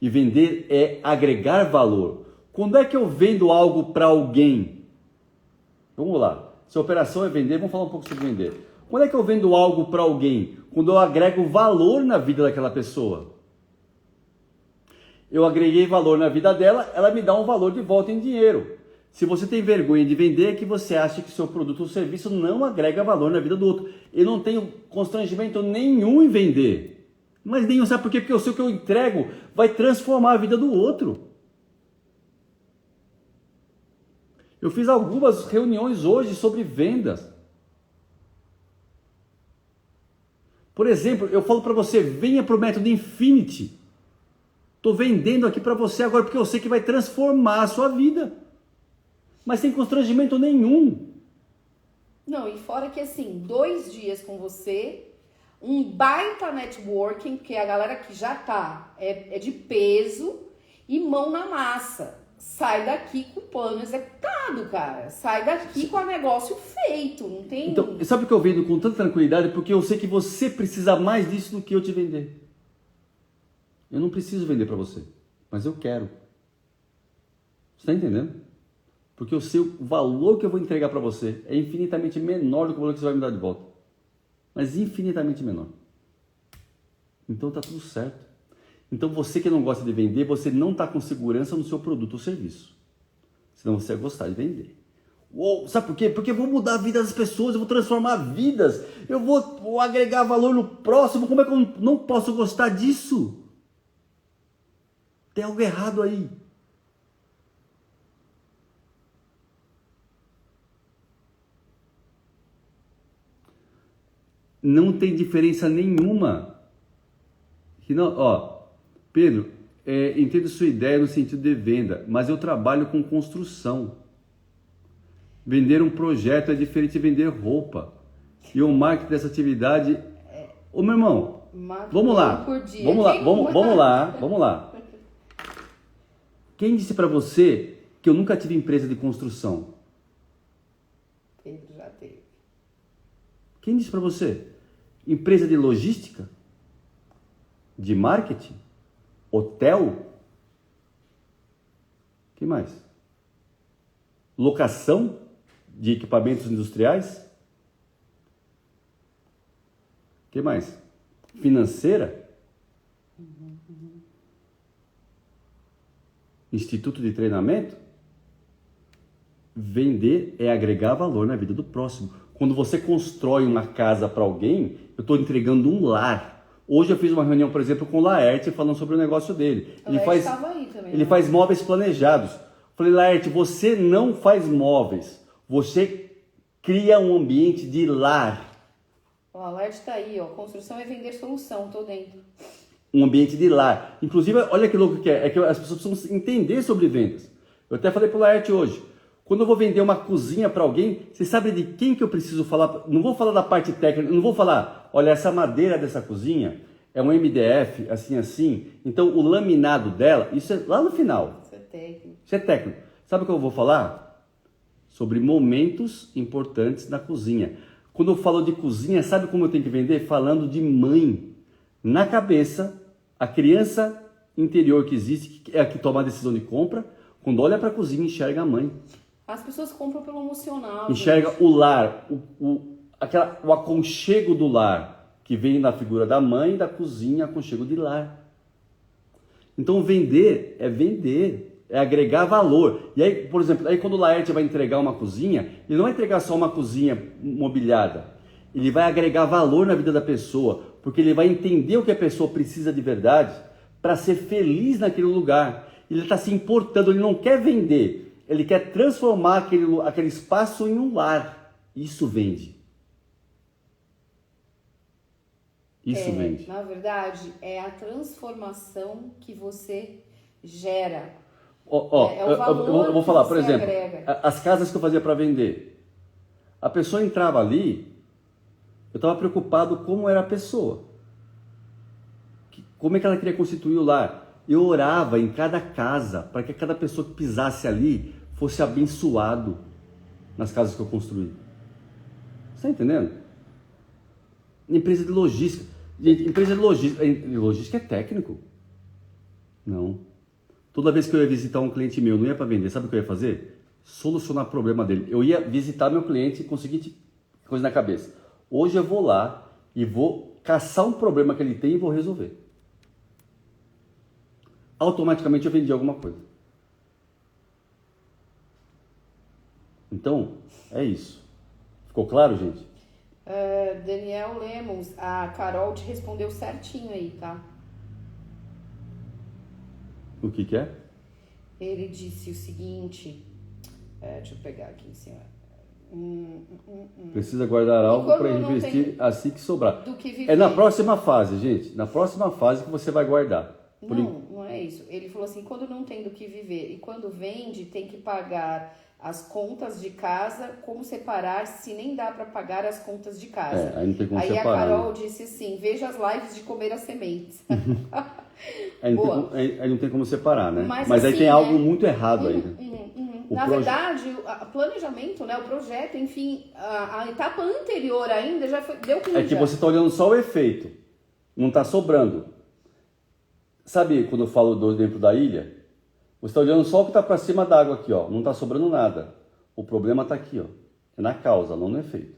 E vender é agregar valor. Quando é que eu vendo algo para alguém? Vamos lá. Se a operação é vender, vamos falar um pouco sobre vender. Quando é que eu vendo algo para alguém? Quando eu agrego valor na vida daquela pessoa. Eu agreguei valor na vida dela, ela me dá um valor de volta em dinheiro. Se você tem vergonha de vender, é que você acha que seu produto ou serviço não agrega valor na vida do outro. Eu não tenho constrangimento nenhum em vender. Mas nenhum, sabe por quê? Porque eu sei que eu entrego vai transformar a vida do outro. Eu fiz algumas reuniões hoje sobre vendas. Por exemplo, eu falo para você, venha para o método Infinity. Estou vendendo aqui para você agora porque eu sei que vai transformar a sua vida. Mas sem constrangimento nenhum. Não, e fora que assim, 2 dias com você, um baita networking, porque a galera que já tá é de peso e mão na massa. Sai daqui com o plano executado, cara. Sai daqui com o negócio feito, não tem... Então, sabe o que eu vendo com tanta tranquilidade? Porque eu sei que você precisa mais disso do que eu te vender. Eu não preciso vender para você, mas eu quero. Você está entendendo? Porque eu sei o valor que eu vou entregar para você é infinitamente menor do que o valor que você vai me dar de volta. Mas infinitamente menor. Então tá tudo certo. Então você que não gosta de vender, você não está com segurança no seu produto ou serviço. Senão você vai gostar de vender. Uou, sabe por quê? Porque eu vou mudar a vida das pessoas, eu vou transformar vidas, eu vou agregar valor no próximo. Como é que eu não posso gostar disso? Tem algo errado aí. Não tem diferença nenhuma. Que não, Pedro, entendo sua ideia no sentido de venda, mas eu trabalho com construção. Vender um projeto é diferente de vender roupa. E o marketing dessa atividade... Ô, meu irmão, Vamos lá. Por dia. Vamos lá. Quem disse pra você que eu nunca tive empresa de construção? Pedro já teve. Quem disse pra você? Empresa de logística? De marketing? Hotel? O que mais? Locação de equipamentos industriais? O que mais? Financeira? Instituto de treinamento? Vender é agregar valor na vida do próximo. Quando você constrói uma casa para alguém, eu estou entregando um lar. Hoje eu fiz uma reunião, por exemplo, com o Laerte falando sobre o negócio dele. Ele faz móveis planejados. Falei, Laerte, você não faz móveis, você cria um ambiente de lar. O Laerte está aí, ó. Construção é vender solução, tô dentro. Um ambiente de lar. Inclusive, olha que louco que é que as pessoas precisam entender sobre vendas. Eu até falei pro Laerte hoje, quando eu vou vender uma cozinha para alguém, você sabe de quem que eu preciso falar? Não vou falar da parte técnica, não vou falar, olha, essa madeira dessa cozinha é um MDF, assim, então o laminado dela, isso é lá no final. Isso é técnico. Isso é técnico. Sabe o que eu vou falar? Sobre momentos importantes na cozinha. Quando eu falo de cozinha, sabe como eu tenho que vender? Falando de mãe. Na cabeça, a criança interior que existe, que é a que toma a decisão de compra, quando olha para a cozinha, enxerga a mãe. As pessoas compram pelo emocional. Enxerga gente. o lar, o aconchego do lar, que vem na figura da mãe, da cozinha, aconchego de lar. Então vender, é agregar valor. E aí, por exemplo, aí quando o Laerte vai entregar uma cozinha, ele não vai entregar só uma cozinha mobiliada. Ele vai agregar valor na vida da pessoa, porque ele vai entender o que a pessoa precisa de verdade para ser feliz naquele lugar. Ele está se importando, ele não quer vender, ele quer transformar aquele espaço em um lar. Isso vende. Isso vende. Na verdade, é a transformação que você gera. É o valor eu vou falar, por que você exemplo, agrega. as casas que eu fazia para vender. A pessoa entrava ali, eu estava preocupado como era a pessoa. Como é que ela queria constituir o lar. Eu orava em cada casa para que cada pessoa que pisasse ali fosse abençoado nas casas que eu construí. Você está entendendo? Empresa de logística. Gente, empresa de logística. Logística é técnico? Não. Toda vez que eu ia visitar um cliente meu, não ia para vender, sabe o que eu ia fazer? Solucionar o problema dele. Eu ia visitar meu cliente com a seguinte coisa na cabeça. Hoje eu vou lá e vou caçar um problema que ele tem e vou resolver. Automaticamente eu vendi alguma coisa. Então, é isso. Ficou claro, gente? Daniel Lemos, a Carol te respondeu certinho aí, tá? O que que é? Ele disse o seguinte, deixa eu pegar aqui em cima. Precisa guardar algo para investir assim que sobrar. É na próxima fase, gente. Na próxima fase que você vai guardar. Não é isso. Ele falou assim, quando não tem do que viver e quando vende, tem que pagar as contas de casa, como separar se nem dá para pagar as contas de casa? Aí não tem como aí separar. Aí a Carol disse assim, veja as lives de comer as sementes. aí não tem como separar, né? Mas assim, aí tem algo muito errado aí. Na verdade, o planejamento, né, o projeto, enfim, a etapa anterior ainda já deu ruim. É que você está olhando só o efeito, não está sobrando. Sabe quando eu falo do dentro da ilha? Você está olhando só o que está para cima d'água aqui, ó. Não está sobrando nada. O problema está aqui, ó. É na causa, não no efeito.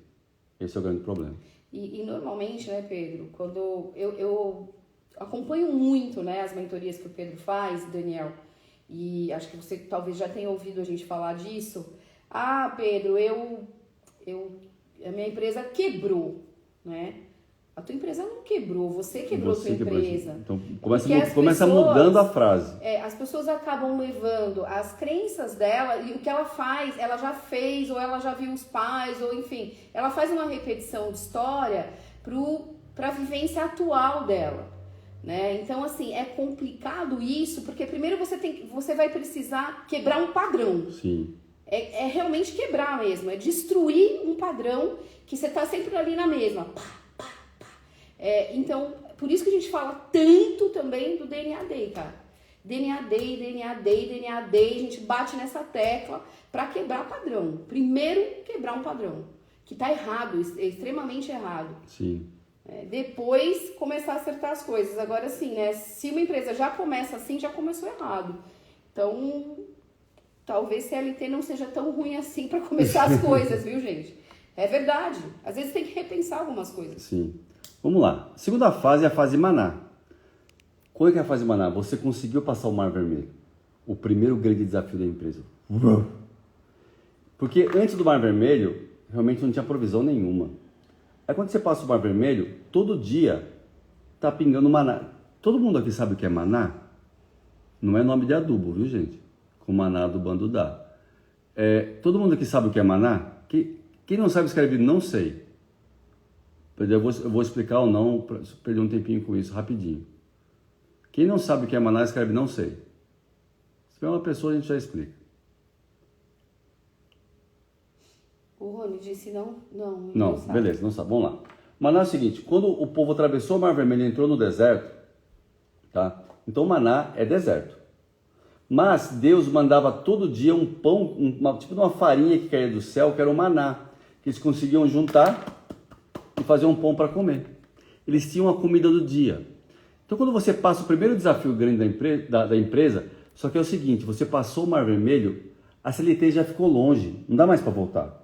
Esse é o grande problema. E normalmente, né, Pedro, quando eu acompanho muito, né, as mentorias que o Pedro faz, Daniel, e acho que você talvez já tenha ouvido a gente falar disso. Ah, Pedro, a minha empresa quebrou, né? A tua empresa não quebrou, você quebrou a tua empresa. Então começa mudando a frase. As pessoas acabam levando as crenças dela e o que ela faz, ela já fez, ou ela já viu os pais, ou enfim, ela faz uma repetição de história para a vivência atual dela. Né? Então, assim, é complicado isso, porque primeiro você vai precisar quebrar um padrão. Sim. É realmente quebrar mesmo, é destruir um padrão que você está sempre ali na mesma. Então, por isso que a gente fala tanto também do DNA Day, cara. DNA Day, DNA Day, DNA Day, a gente bate nessa tecla para quebrar padrão. Primeiro, quebrar um padrão, que tá errado, é extremamente errado. Sim. Depois, começar a acertar as coisas. Agora, sim, né, se uma empresa já começa assim, já começou errado. Então, talvez CLT não seja tão ruim assim para começar as coisas, viu, gente? É verdade. Às vezes tem que repensar algumas coisas. Sim. Vamos lá. Segunda fase é a fase maná. Qual é que é a fase maná? Você conseguiu passar o Mar Vermelho. O primeiro grande desafio da empresa. Porque antes do Mar Vermelho, realmente não tinha provisão nenhuma. Aí quando você passa o Mar Vermelho, todo dia tá pingando maná. Todo mundo aqui sabe o que é maná? Não é nome de adubo, viu, gente? Com maná do bando dá. Todo mundo aqui sabe o que é maná? Quem não sabe escrever, não sei. Eu vou explicar ou não, para perder um tempinho com isso, rapidinho. Quem não sabe o que é maná, escreve não sei. Se tiver uma pessoa, a gente já explica. O Rony disse não sabe. Beleza, não sabe. Vamos lá. Maná é o seguinte, quando o povo atravessou o Mar Vermelho e entrou no deserto, tá? Então maná é deserto. Mas Deus mandava todo dia um pão, tipo de uma farinha que caía do céu, que era o maná, que eles conseguiam juntar e fazer um pão para comer. Eles tinham a comida do dia. Então quando você passa o primeiro desafio grande da empresa, só que é o seguinte, você passou o Mar Vermelho, a CLT já ficou longe, não dá mais para voltar.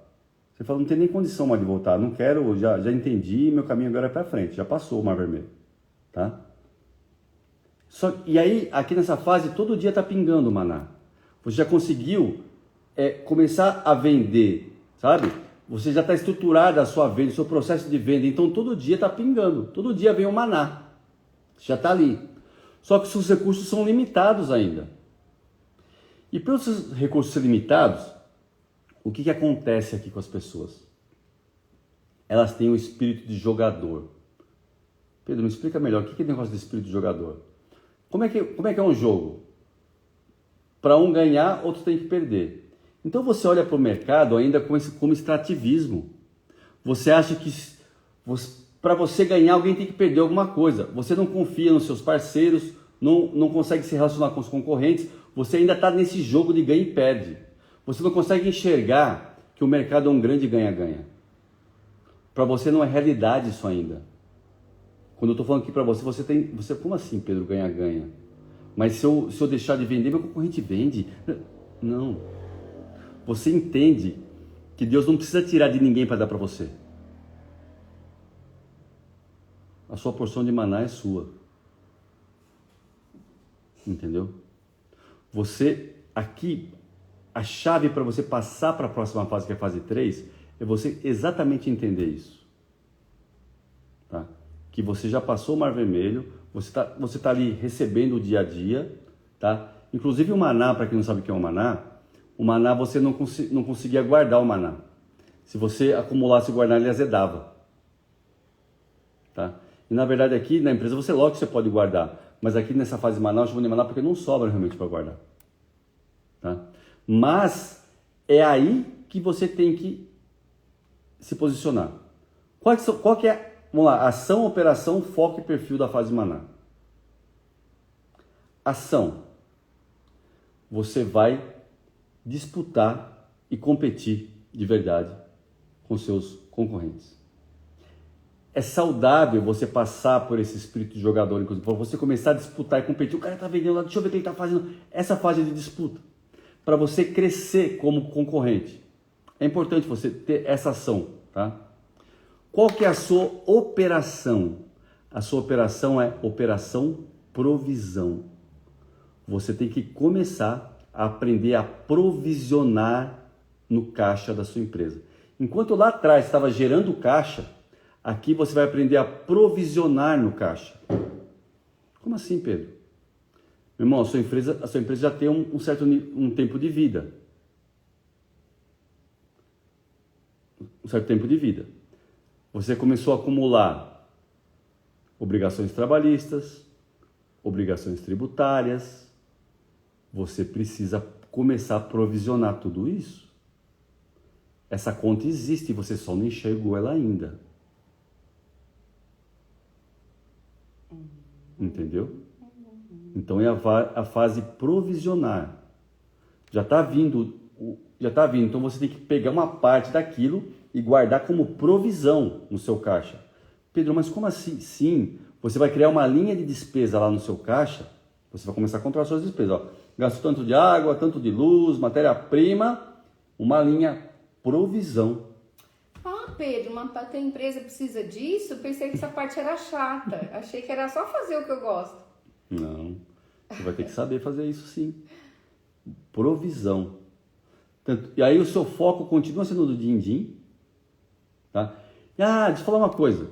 Você fala, não tem nem condição mais de voltar, não quero, já entendi, meu caminho agora é para frente, já passou o Mar Vermelho, tá? E aí, aqui nessa fase, todo dia tá pingando o maná. Você já conseguiu começar a vender, sabe? Você já está estruturado a sua venda, o seu processo de venda, então todo dia tá pingando, todo dia vem o maná, já tá ali. Só que os seus recursos são limitados ainda. E pelos seus recursos serem limitados, o que acontece aqui com as pessoas? Elas têm o espírito de jogador. Pedro, me explica melhor, o que é o negócio de espírito de jogador? Como é que é um jogo? Para um ganhar, outro tem que perder. Então você olha para o mercado ainda como extrativismo. Você acha que para você ganhar, alguém tem que perder alguma coisa. Você não confia nos seus parceiros, não consegue se relacionar com os concorrentes. Você ainda está nesse jogo de ganha e perde. Você não consegue enxergar que o mercado é um grande ganha-ganha. Para você não é realidade isso ainda. Quando eu estou falando aqui para você, como assim, Pedro, ganha-ganha? Mas se eu deixar de vender, meu concorrente vende. Não. Você entende que Deus não precisa tirar de ninguém para dar para você. A sua porção de maná é sua. Entendeu? Você, aqui, a chave para você passar para a próxima fase, que é a fase 3, é você exatamente entender isso. Tá? Que você já passou o Mar Vermelho, você tá ali recebendo o dia a dia, tá? Inclusive o maná, para quem não sabe o que é o maná você não conseguia guardar o maná. Se você acumulasse e guardar, ele azedava. Tá? E na verdade aqui na empresa logo que você pode guardar, mas aqui nessa fase de maná, eu chamo de maná porque não sobra realmente para guardar. Tá? Mas é aí que você tem que se posicionar. Qual que é, vamos lá, ação, operação, foco e perfil da fase maná. Ação. Você vai disputar e competir de verdade com seus concorrentes. É saudável você passar por esse espírito de jogador, inclusive, para você começar a disputar e competir. O cara tá vendendo lá, deixa eu ver o que ele tá fazendo. Essa fase de disputa. Para você crescer como concorrente. É importante você ter essa ação, tá? Qual que é a sua operação? A sua operação é operação provisão. Você tem que começar a aprender a provisionar no caixa da sua empresa. Enquanto lá atrás estava gerando caixa, aqui você vai aprender a provisionar no caixa. Como assim, Pedro? Meu irmão, a sua empresa já tem um certo tempo de vida. Um certo tempo de vida. Você começou a acumular obrigações trabalhistas, obrigações tributárias. Você precisa começar a provisionar tudo isso. Essa conta existe e você só não enxergou ela ainda. Entendeu? Então é a fase provisionar. Já está vindo. Então você tem que pegar uma parte daquilo e guardar como provisão no seu caixa. Pedro, mas como assim? Sim, você vai criar uma linha de despesa lá no seu caixa, você vai começar a controlar suas despesas. Ó. Gasto tanto de água, tanto de luz, matéria-prima, uma linha provisão. Ah, Pedro, mas a tua empresa precisa disso? Eu pensei que essa parte era chata. Achei que era só fazer o que eu gosto. Não, você vai ter que saber fazer isso sim. Provisão. E aí o seu foco continua sendo do din-din. Tá? Deixa eu falar uma coisa.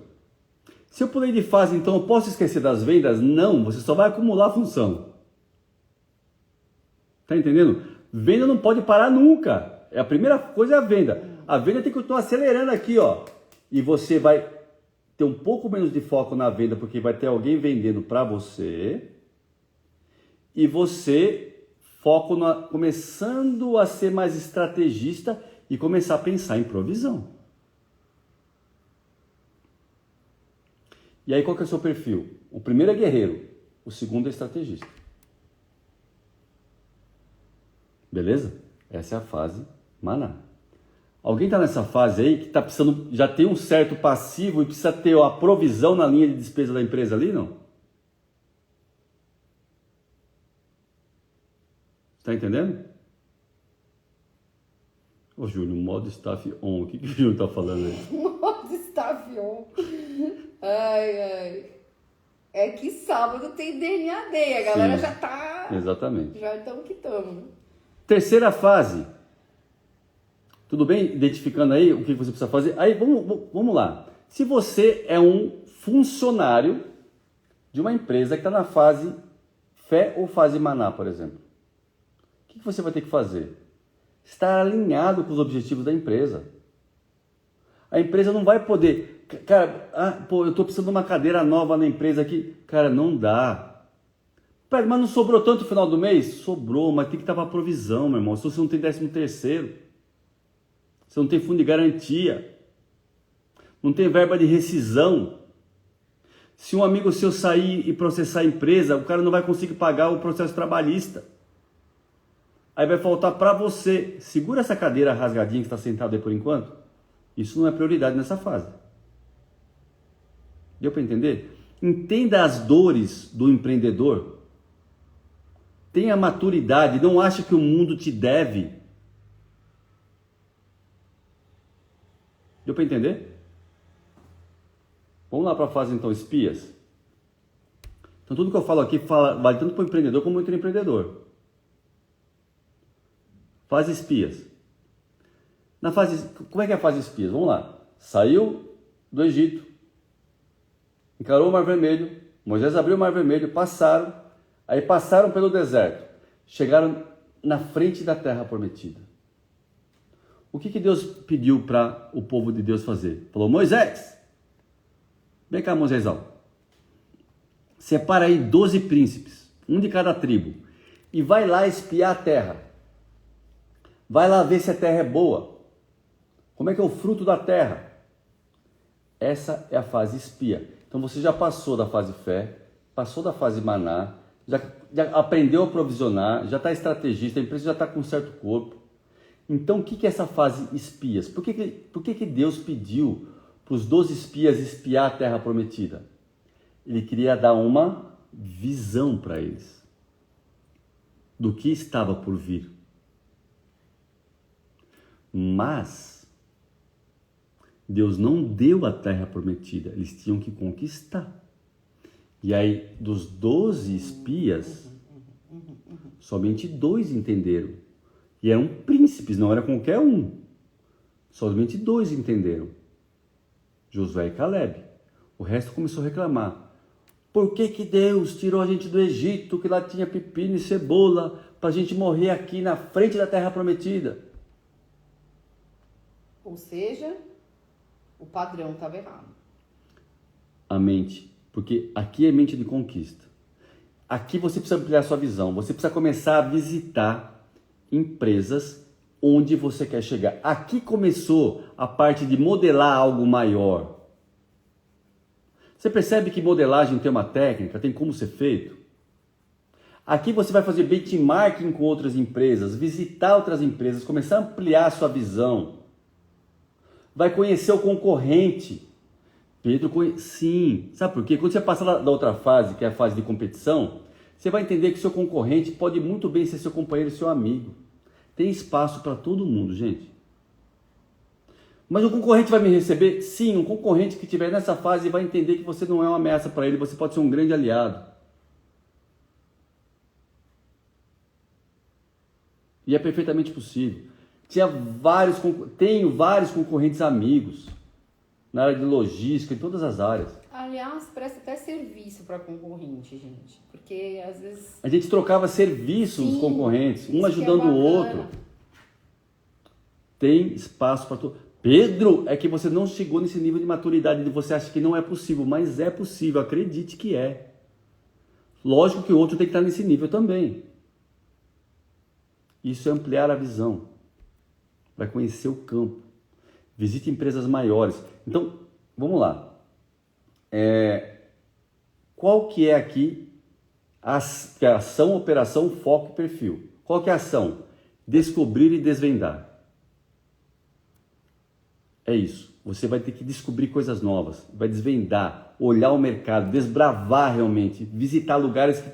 Se eu pulei de fase, então eu posso esquecer das vendas? Não, você só vai acumular a função. Tá entendendo? Venda não pode parar nunca. A primeira coisa é a venda. A venda tem que continuar acelerando aqui, ó. E você vai ter um pouco menos de foco na venda, porque vai ter alguém vendendo para você. E você começando a ser mais estrategista e começar a pensar em provisão. E aí qual que é o seu perfil? O primeiro é guerreiro, o segundo é estrategista. Beleza? Essa é a fase maná. Alguém está nessa fase aí que está precisando, já tem um certo passivo e precisa ter a provisão na linha de despesa da empresa ali, não? Está entendendo? Ô Júnior, modo staff on, o que o Júnior está falando aí? Modo staff on. Ai. É que sábado tem DNA Day, a galera Sim, já tá... Exatamente. Já estamos que estamos. Terceira fase. Tudo bem? Identificando aí o que você precisa fazer. Aí vamos lá. Se você é um funcionário de uma empresa que está na fase fé ou fase maná, por exemplo, o que você vai ter que fazer? Estar alinhado com os objetivos da empresa. A empresa não vai poder... Cara, eu estou precisando de uma cadeira nova na empresa aqui. Cara, não dá. Mas não sobrou tanto no final do mês? Sobrou, mas tem que estar para provisão, meu irmão. Se você não tem 13º, você não tem fundo de garantia, não tem verba de rescisão. Se um amigo seu sair e processar a empresa, o cara não vai conseguir pagar o processo trabalhista. Aí vai faltar para você. Segura essa cadeira rasgadinha que está sentado aí por enquanto. Isso não é prioridade nessa fase. Deu para entender? Entenda as dores do empreendedor. Tenha maturidade. Não ache que o mundo te deve. Deu para entender? Vamos lá para a fase então, espias. Então tudo que eu falo aqui vale tanto para o empreendedor como para o intraempreendedor. Fase espias. Como é que é a fase espias? Vamos lá. Saiu do Egito, encarou o Mar Vermelho, Moisés abriu o Mar Vermelho, passaram pelo deserto, chegaram na frente da terra prometida. O que Deus pediu para o povo de Deus fazer? Falou, Moisés, vem cá, Moisésão, separa aí 12 príncipes, um de cada tribo, e vai lá espiar a terra. Vai lá ver se a terra é boa. Como é que é o fruto da terra? Essa é a fase espia. Então você já passou da fase fé, passou da fase maná, já aprendeu a provisionar, já está estrategista, a empresa já está com um certo corpo. Então o que é essa fase espias? Por que Deus pediu para os 12 espias espiar a terra prometida? Ele queria dar uma visão para eles do que estava por vir. Mas Deus não deu a terra prometida, eles tinham que conquistar. E aí, dos 12 espias, somente 2 entenderam. E eram príncipes, não era qualquer um. Somente 2 entenderam. Josué e Caleb. O resto começou a reclamar. Por que Deus tirou a gente do Egito, que lá tinha pepino e cebola, para a gente morrer aqui na frente da terra prometida? Ou seja, o padrão estava errado. A mente, porque aqui é mente de conquista. Aqui você precisa ampliar sua visão, você precisa começar a visitar empresas onde você quer chegar. Aqui começou a parte de modelar algo maior. Você percebe que modelagem tem uma técnica, tem como ser feito? Aqui você vai fazer benchmarking com outras empresas, visitar outras empresas, começar a ampliar a sua visão. Vai conhecer o concorrente. Pedro, sim. Sabe por quê? Quando você passa da outra fase, que é a fase de competição, você vai entender que seu concorrente pode muito bem ser seu companheiro e seu amigo. Tem espaço para todo mundo, gente. Mas o concorrente vai me receber? Sim, um concorrente que estiver nessa fase vai entender que você não é uma ameaça para ele, você pode ser um grande aliado. E é perfeitamente possível. Tenho vários concorrentes amigos na área de logística, em todas as áreas. Aliás, presta até serviço para concorrente, gente. Porque às vezes... A gente trocava serviços dos concorrentes, um ajudando o outro. Tem espaço para todo. Pedro, é que você não chegou nesse nível de maturidade de você acha que não é possível, mas é possível, acredite que é. Lógico que o outro tem que estar nesse nível também. Isso é ampliar a visão. Vai conhecer o campo. Visite empresas maiores. Então, vamos lá. Qual que é aqui a ação, operação, foco e perfil? Qual que é a ação? Descobrir e desvendar. É isso. Você vai ter que descobrir coisas novas, vai desvendar, olhar o mercado, desbravar realmente, visitar lugares que...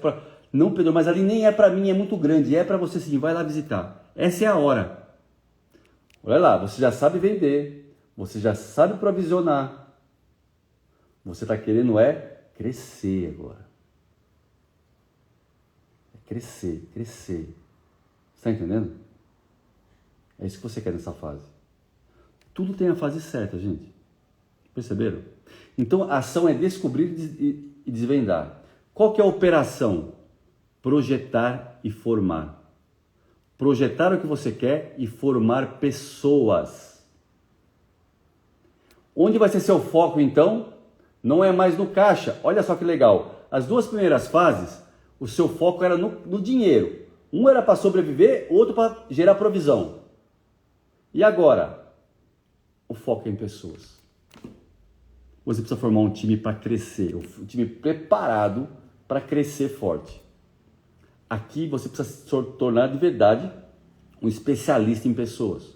Não, Pedro, mas ali nem é para mim, é muito grande. É para você sim, vai lá visitar. Essa é a hora. Olha lá, você já sabe vender, você já sabe provisionar. Você está querendo crescer agora. Crescer. Você está entendendo? É isso que você quer nessa fase. Tudo tem a fase certa, gente. Perceberam? Então, a ação é descobrir e desvendar. Qual que é a operação? Projetar e formar. Projetar o que você quer e formar pessoas. Onde vai ser seu foco, então? Não é mais no caixa. Olha só que legal. As duas primeiras fases, o seu foco era no dinheiro. Um era para sobreviver, outro para gerar provisão. E agora? O foco é em pessoas. Você precisa formar um time para crescer, um time preparado para crescer forte. Aqui você precisa se tornar de verdade um especialista em pessoas.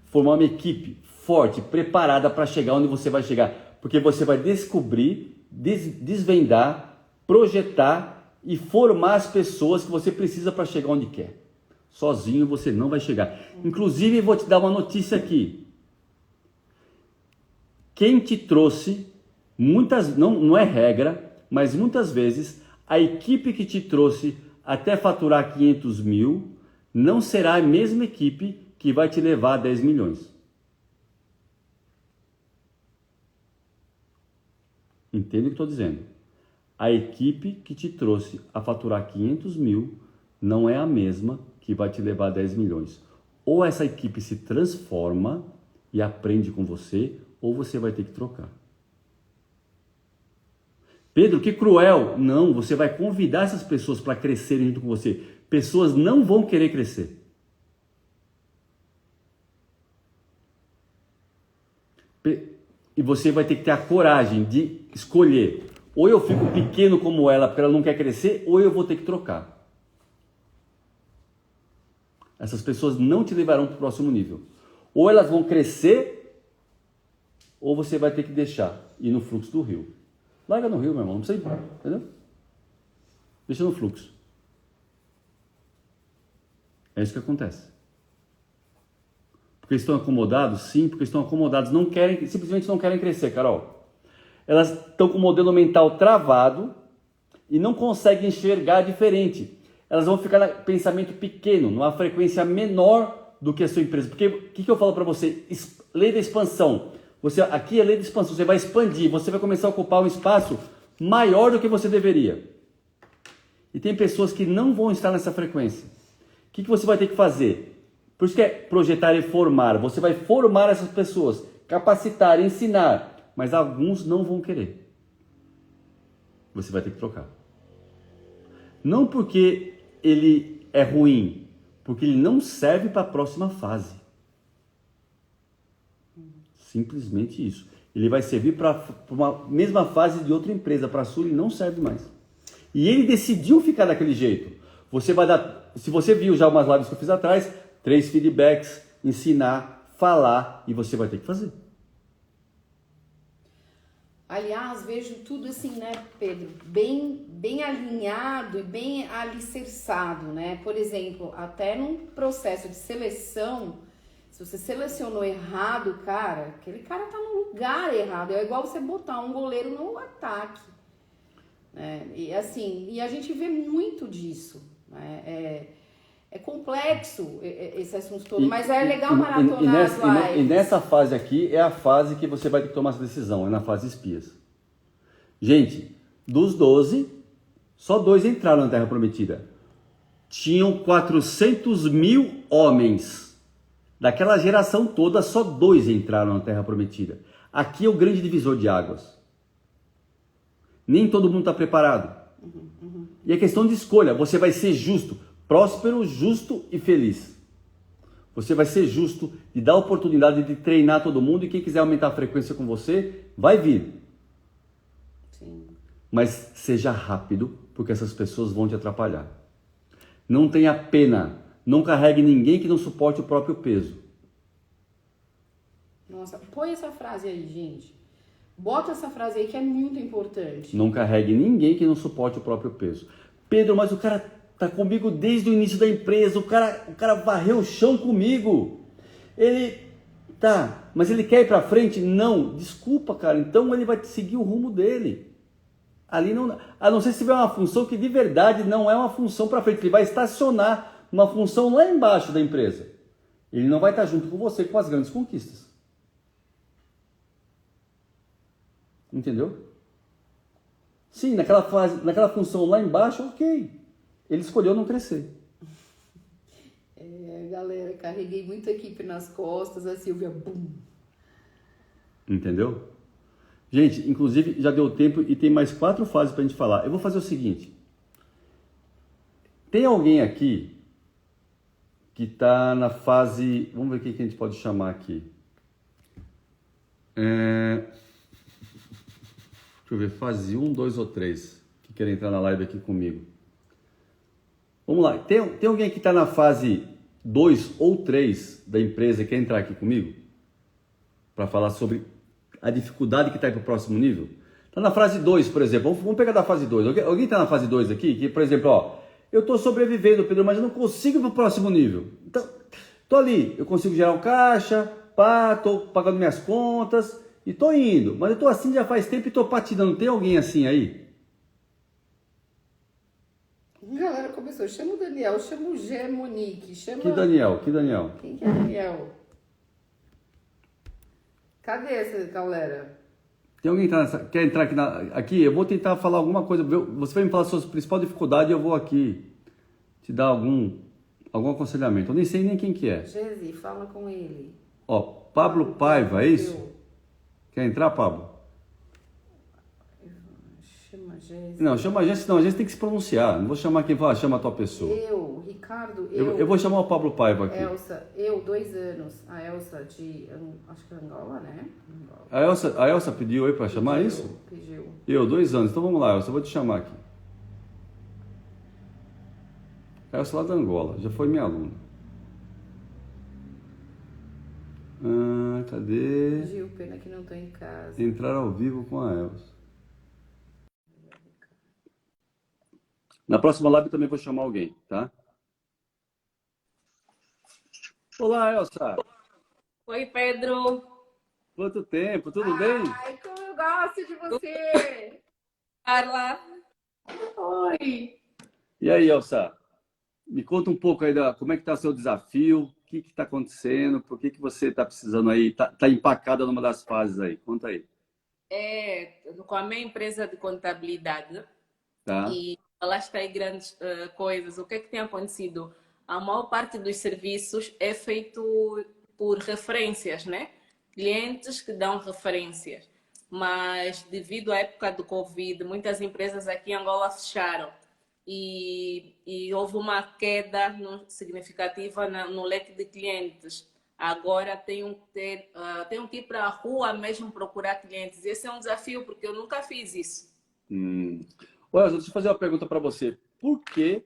Formar uma equipe forte, preparada para chegar onde você vai chegar. Porque você vai descobrir, desvendar, projetar e formar as pessoas que você precisa para chegar onde quer. Sozinho você não vai chegar. Inclusive, vou te dar uma notícia aqui. Quem te trouxe, não é regra, mas muitas vezes, a equipe que te trouxe até faturar 500 mil, não será a mesma equipe que vai te levar a 10 milhões. Entende o que estou dizendo? A equipe que te trouxe a faturar 500 mil não é a mesma que vai te levar a 10 milhões. Ou essa equipe se transforma e aprende com você, ou você vai ter que trocar. Pedro, que cruel. Não, você vai convidar essas pessoas para crescerem junto com você. Pessoas não vão querer crescer. E você vai ter que ter a coragem de escolher. Ou eu fico pequeno como ela porque ela não quer crescer, ou eu vou ter que trocar. Essas pessoas não te levarão para o próximo nível. Ou elas vão crescer, ou você vai ter que deixar ir no fluxo do rio. Larga no rio, meu irmão, não precisa ir, entendeu? Deixa no fluxo. É isso que acontece. Porque estão acomodados? Sim, porque estão acomodados. Simplesmente não querem crescer, Carol. Elas estão com o modelo mental travado e não conseguem enxergar diferente. Elas vão ficar no pensamento pequeno, numa frequência menor do que a sua empresa. Porque o que eu falo para você? Lei da expansão. Aqui é lei de expansão, você vai expandir, você vai começar a ocupar um espaço maior do que você deveria. E tem pessoas que não vão estar nessa frequência. O que você vai ter que fazer? Por isso que é projetar e formar. Você vai formar essas pessoas, capacitar, ensinar, mas alguns não vão querer. Você vai ter que trocar. Não porque ele é ruim, porque ele não serve para a próxima fase. Simplesmente isso. Ele vai servir para uma mesma fase de outra empresa, para a sua ele não serve mais. E ele decidiu ficar daquele jeito. Você vai dar, se você viu já umas lives que eu fiz atrás, 3 feedbacks, ensinar, falar e você vai ter que fazer. Aliás, vejo tudo assim, né, Pedro, bem alinhado e bem alicerçado, né? Por exemplo, até num processo de seleção, se você selecionou errado, cara, aquele cara tá no lugar errado. É igual você botar um goleiro no ataque, né? E assim, e a gente vê muito disso, né? É complexo esse assunto todo, mas é legal maratonar as lives. E nessa fase aqui é a fase que você vai ter que tomar essa decisão, é na fase espias. Gente, dos 12, só 2 entraram na Terra Prometida. Tinham 400 mil homens. Daquela geração toda, só 2 entraram na Terra Prometida. Aqui é o grande divisor de águas. Nem todo mundo está preparado. E é questão de escolha. Você vai ser justo, próspero, justo e feliz. Você vai ser justo e dar a oportunidade de treinar todo mundo. E quem quiser aumentar a frequência com você, vai vir. Sim. Mas seja rápido, porque essas pessoas vão te atrapalhar. Não tenha pena. Não carregue ninguém que não suporte o próprio peso. Nossa, põe essa frase aí, gente. Bota essa frase aí que é muito importante. Não carregue ninguém que não suporte o próprio peso. Pedro, mas o cara tá comigo desde o início da empresa. O cara varreu o chão comigo. Mas ele quer ir para frente? Não. Desculpa, cara. Então ele vai seguir o rumo dele. Ali não, a não ser se tiver uma função que de verdade não é uma função para frente. Ele vai estacionar uma função lá embaixo da empresa. Ele não vai estar junto com você com as grandes conquistas. Entendeu? Sim, naquela função lá embaixo, ok. Ele escolheu não crescer. Galera, carreguei muita equipe nas costas, a Silvia, bum. Entendeu? Gente, inclusive já deu tempo e tem mais 4 fases pra gente falar. Eu vou fazer o seguinte. Tem alguém aqui que tá na fase... Vamos ver o que a gente pode chamar aqui. Deixa eu ver, fase 1, 2 ou 3. Que quer entrar na live aqui comigo. Vamos lá. Tem alguém que está na fase 2 ou 3 da empresa e quer entrar aqui comigo? Para falar sobre a dificuldade que está aí para o próximo nível? Está na fase 2, por exemplo. Vamos pegar da fase 2. Alguém está na fase 2 aqui? Que, por exemplo, ó, eu estou sobrevivendo, Pedro, mas eu não consigo ir para o próximo nível. Então, estou ali. Eu consigo gerar um caixa, estou pagando minhas contas e estou indo. Mas eu estou assim já faz tempo e estou patinando. Tem alguém assim aí? A galera começou, chama o Daniel, chama o G, Monique, chama... Que Daniel? Quem que é Daniel? Cadê essa galera? Tem alguém que quer entrar aqui? Eu vou tentar falar alguma coisa. Você vai me falar a sua principal dificuldade e eu vou aqui te dar algum aconselhamento. Eu nem sei nem quem que é. Gesi, fala com ele. Ó, Pablo Paiva, é isso? Quer entrar, Pablo? Chama Gesi. Não, chama a Jess, não, a Jess tem que se pronunciar. Não vou chamar quem fala, chama a tua pessoa. Ricardo, eu vou chamar o Pablo Paiva aqui. Elsa, 2 anos. A Elsa de, acho que é Angola, né? Angola. A Elsa pediu aí para chamar isso? Pediu. Eu, 2 anos. Então vamos lá, Elsa, eu vou te chamar aqui. A Elsa lá da Angola, já foi minha aluna. Cadê? Gil, pena que não tô em casa. Entrar ao vivo com a Elsa. Na próxima live também vou chamar alguém, tá? Olá, Elsa. Oi, Pedro. Quanto tempo? Tudo bem? Ai, como eu gosto de você! Carla. Oi! E aí, Elsa? Me conta um pouco aí como é que está o seu desafio, o que está acontecendo, por que você está precisando aí, tá empacada numa das fases aí. Conta aí. Com a minha empresa de contabilidade, Tá. e lá está aí grandes coisas. O que é que tem acontecido? A maior parte dos serviços é feito por referências, né? Clientes que dão referências. Mas devido à época do Covid, muitas empresas aqui em Angola fecharam. E houve uma queda significativa no leque de clientes. Agora tenho que ir para a rua mesmo procurar clientes. Esse é um desafio, porque eu nunca fiz isso. Olha, deixa eu fazer uma pergunta para você. Por que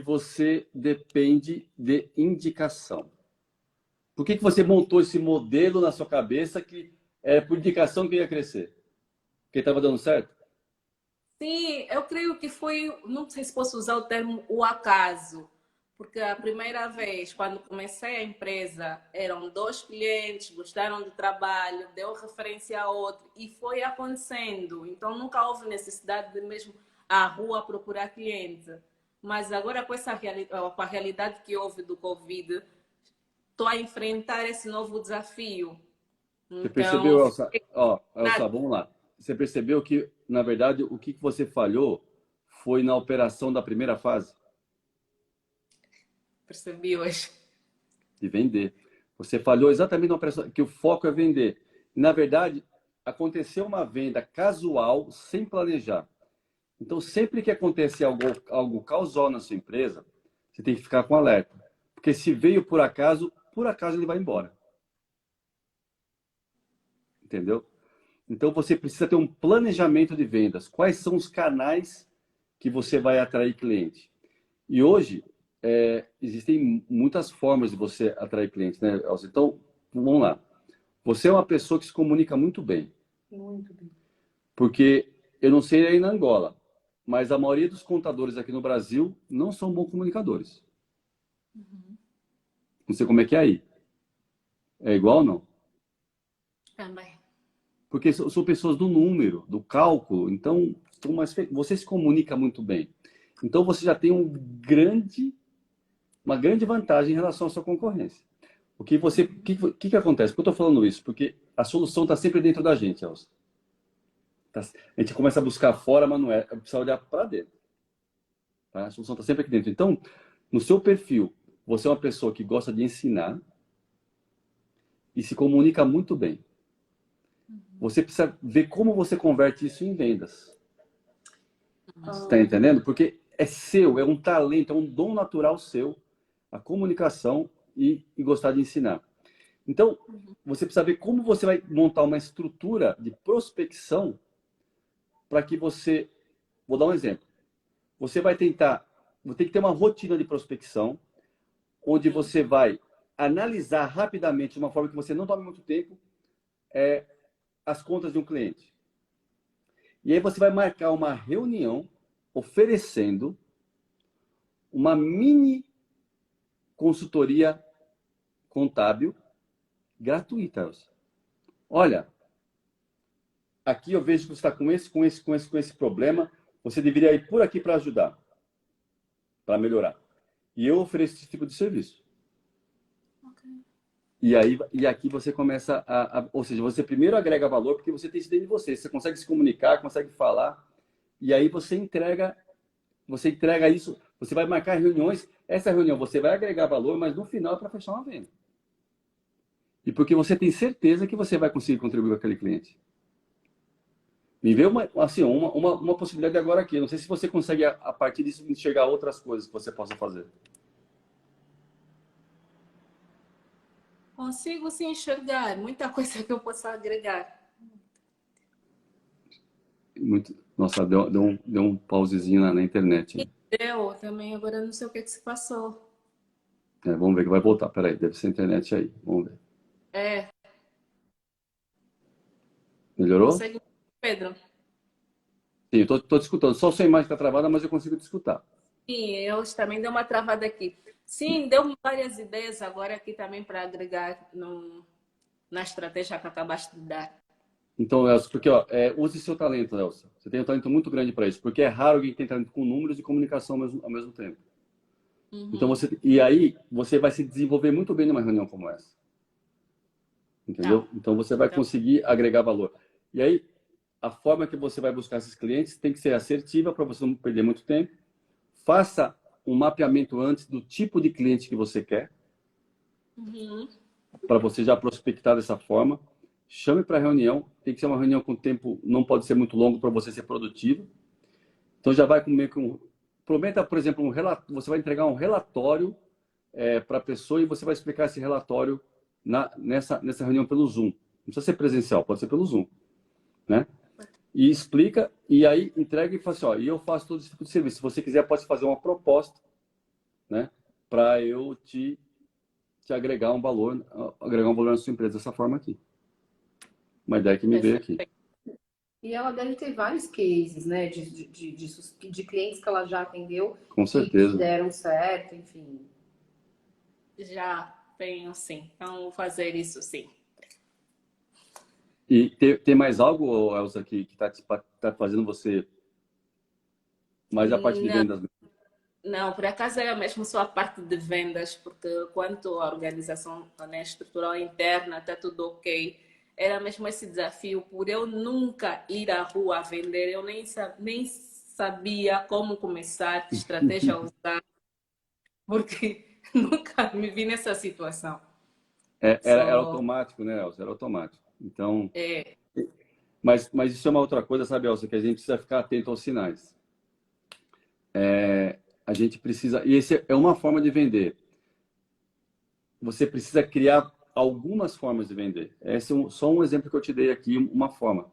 você depende de indicação? Por que você montou esse modelo na sua cabeça que é por indicação que ia crescer? Porque estava dando certo? Sim, eu creio que foi, não sei se posso usar o termo o acaso, porque a primeira vez, quando comecei a empresa, eram 2 clientes, gostaram do trabalho, deu referência a outro e foi acontecendo. Então nunca houve necessidade de mesmo à rua procurar cliente. Mas agora com essa com a realidade que houve do Covid, estou a enfrentar esse novo desafio. Você Então, percebeu, Elsa? Ó, Elsa, vamos lá. Você percebeu que, na verdade, o que você falhou foi na operação da primeira fase? percebi hoje. De vender. Você falhou exatamente na operação, que o foco é vender. Na verdade, aconteceu uma venda casual, sem planejar. Então, sempre que acontecer algo causal na sua empresa, você tem que ficar com alerta. Porque se veio por acaso ele vai embora. Entendeu? Então, você precisa ter um planejamento de vendas. Quais são os canais que você vai atrair cliente? E hoje, existem muitas formas de você atrair clientes, né, Elza? Então, vamos lá. Você é uma pessoa que se comunica muito bem. Muito bem. Porque eu não sei aí na Angola, mas a maioria dos contadores aqui no Brasil não são bons comunicadores. Não sei como é que é aí. É igual ou não? Também. Porque são pessoas do número, do cálculo. Então, você se comunica muito bem. Então, você já tem uma grande vantagem em relação à sua concorrência. O que acontece? Por que eu estou falando isso? Porque a solução está sempre dentro da gente, Elsa. A gente começa a buscar fora, mas não é. Precisa olhar para dentro. Tá? A solução está sempre aqui dentro. Então, no seu perfil, você é uma pessoa que gosta de ensinar e se comunica muito bem. Você precisa ver como você converte isso em vendas. Você está entendendo? Porque é seu, é um talento, é um dom natural seu, a comunicação e gostar de ensinar. Então, você precisa ver como você vai montar uma estrutura de prospecção para que você... Vou dar um exemplo. Você vai tem que ter uma rotina de prospecção, onde você vai analisar rapidamente, de uma forma que você não tome muito tempo, as contas de um cliente. E aí você vai marcar uma reunião oferecendo uma mini consultoria contábil gratuita. Olha, aqui eu vejo que você está com esse problema, você deveria ir por aqui para ajudar, para melhorar. E eu ofereço esse tipo de serviço. E aqui você começa ou seja, você primeiro agrega valor porque você tem isso dentro de você. Você consegue se comunicar, consegue falar, e aí você entrega isso, você vai marcar reuniões, essa reunião você vai agregar valor, mas no final é para fechar uma venda. E porque você tem certeza que você vai conseguir contribuir com aquele cliente. Me vê uma possibilidade agora aqui. Não sei se você consegue, a partir disso, enxergar outras coisas que você possa fazer. Consigo sim enxergar muita coisa que eu posso agregar. Nossa, deu um pausezinho na internet. Né? Eu também, agora não sei o que se passou. Vamos ver que vai voltar. Peraí, deve ser a internet aí. Vamos ver. Melhorou? Consegue, Pedro? Sim, eu tô te escutando. Só sua imagem está travada, mas eu consigo te escutar. Sim, eu também dei uma travada aqui. Sim, deu várias ideias agora aqui também para agregar na estratégia que acabaste de dar. Então, Elcio, porque use seu talento, Elcio. Você tem um talento muito grande para isso, porque é raro alguém que tem talento com números e comunicação ao mesmo tempo. Então, aí você vai se desenvolver muito bem numa reunião como essa. Entendeu? Então, você vai conseguir agregar valor. E aí, a forma que você vai buscar esses clientes tem que ser assertiva para você não perder muito tempo. Faça um mapeamento antes do tipo de cliente que você quer, para você já prospectar dessa forma. Chame para reunião, tem que ser uma reunião com tempo, não pode ser muito longo para você ser produtivo. Então já vai com meio que prometa, por exemplo, você vai entregar um relatório para a pessoa e você vai explicar esse relatório nessa reunião pelo Zoom. Não precisa ser presencial, pode ser pelo Zoom, né? E explica, e aí entrega e fala assim, ó, e eu faço todo esse tipo de serviço. Se você quiser, pode fazer uma proposta, né? Para eu te agregar um valor na sua empresa dessa forma aqui. Uma ideia que me veio aqui. E ela deve ter vários cases, né? De clientes que ela já atendeu. Com certeza. Que deram certo, enfim. Já tenho, sim. Então, vou fazer isso, sim. E tem mais algo, Elza, que tá fazendo você mais a parte de vendas? Não, por acaso era mesmo só a parte de vendas, porque quanto à organização, né, estrutural interna, está tudo ok. Era mesmo esse desafio, por eu nunca ir à rua a vender, eu nem sabia como começar, que estratégia usar, porque nunca me vi nessa situação. Era automático, né, Elza? Era automático. Então, mas isso é uma outra coisa, sabe, Elza, que a gente precisa ficar atento aos sinais. A gente precisa, e esse é uma forma de vender. Você precisa criar algumas formas de vender. Esse é só um exemplo que eu te dei aqui, uma forma.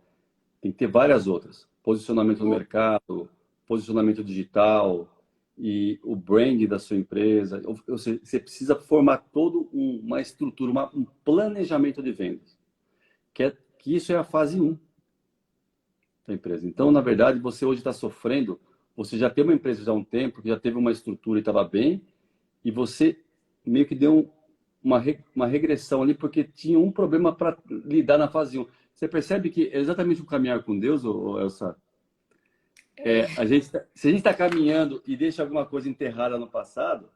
Tem que ter várias outras. Posicionamento no mercado, posicionamento digital e o brand da sua empresa. Você precisa formar todo uma estrutura, um planejamento de vendas. Que isso é a fase 1 da empresa. Então, na verdade, você hoje está sofrendo, você já tem uma empresa já há um tempo, que já teve uma estrutura e estava bem, e você meio que deu uma regressão ali, porque tinha um problema para lidar na fase 1. Você percebe que é exatamente o caminhar com Deus, Elsa? Se a gente está caminhando e deixa alguma coisa enterrada no passado,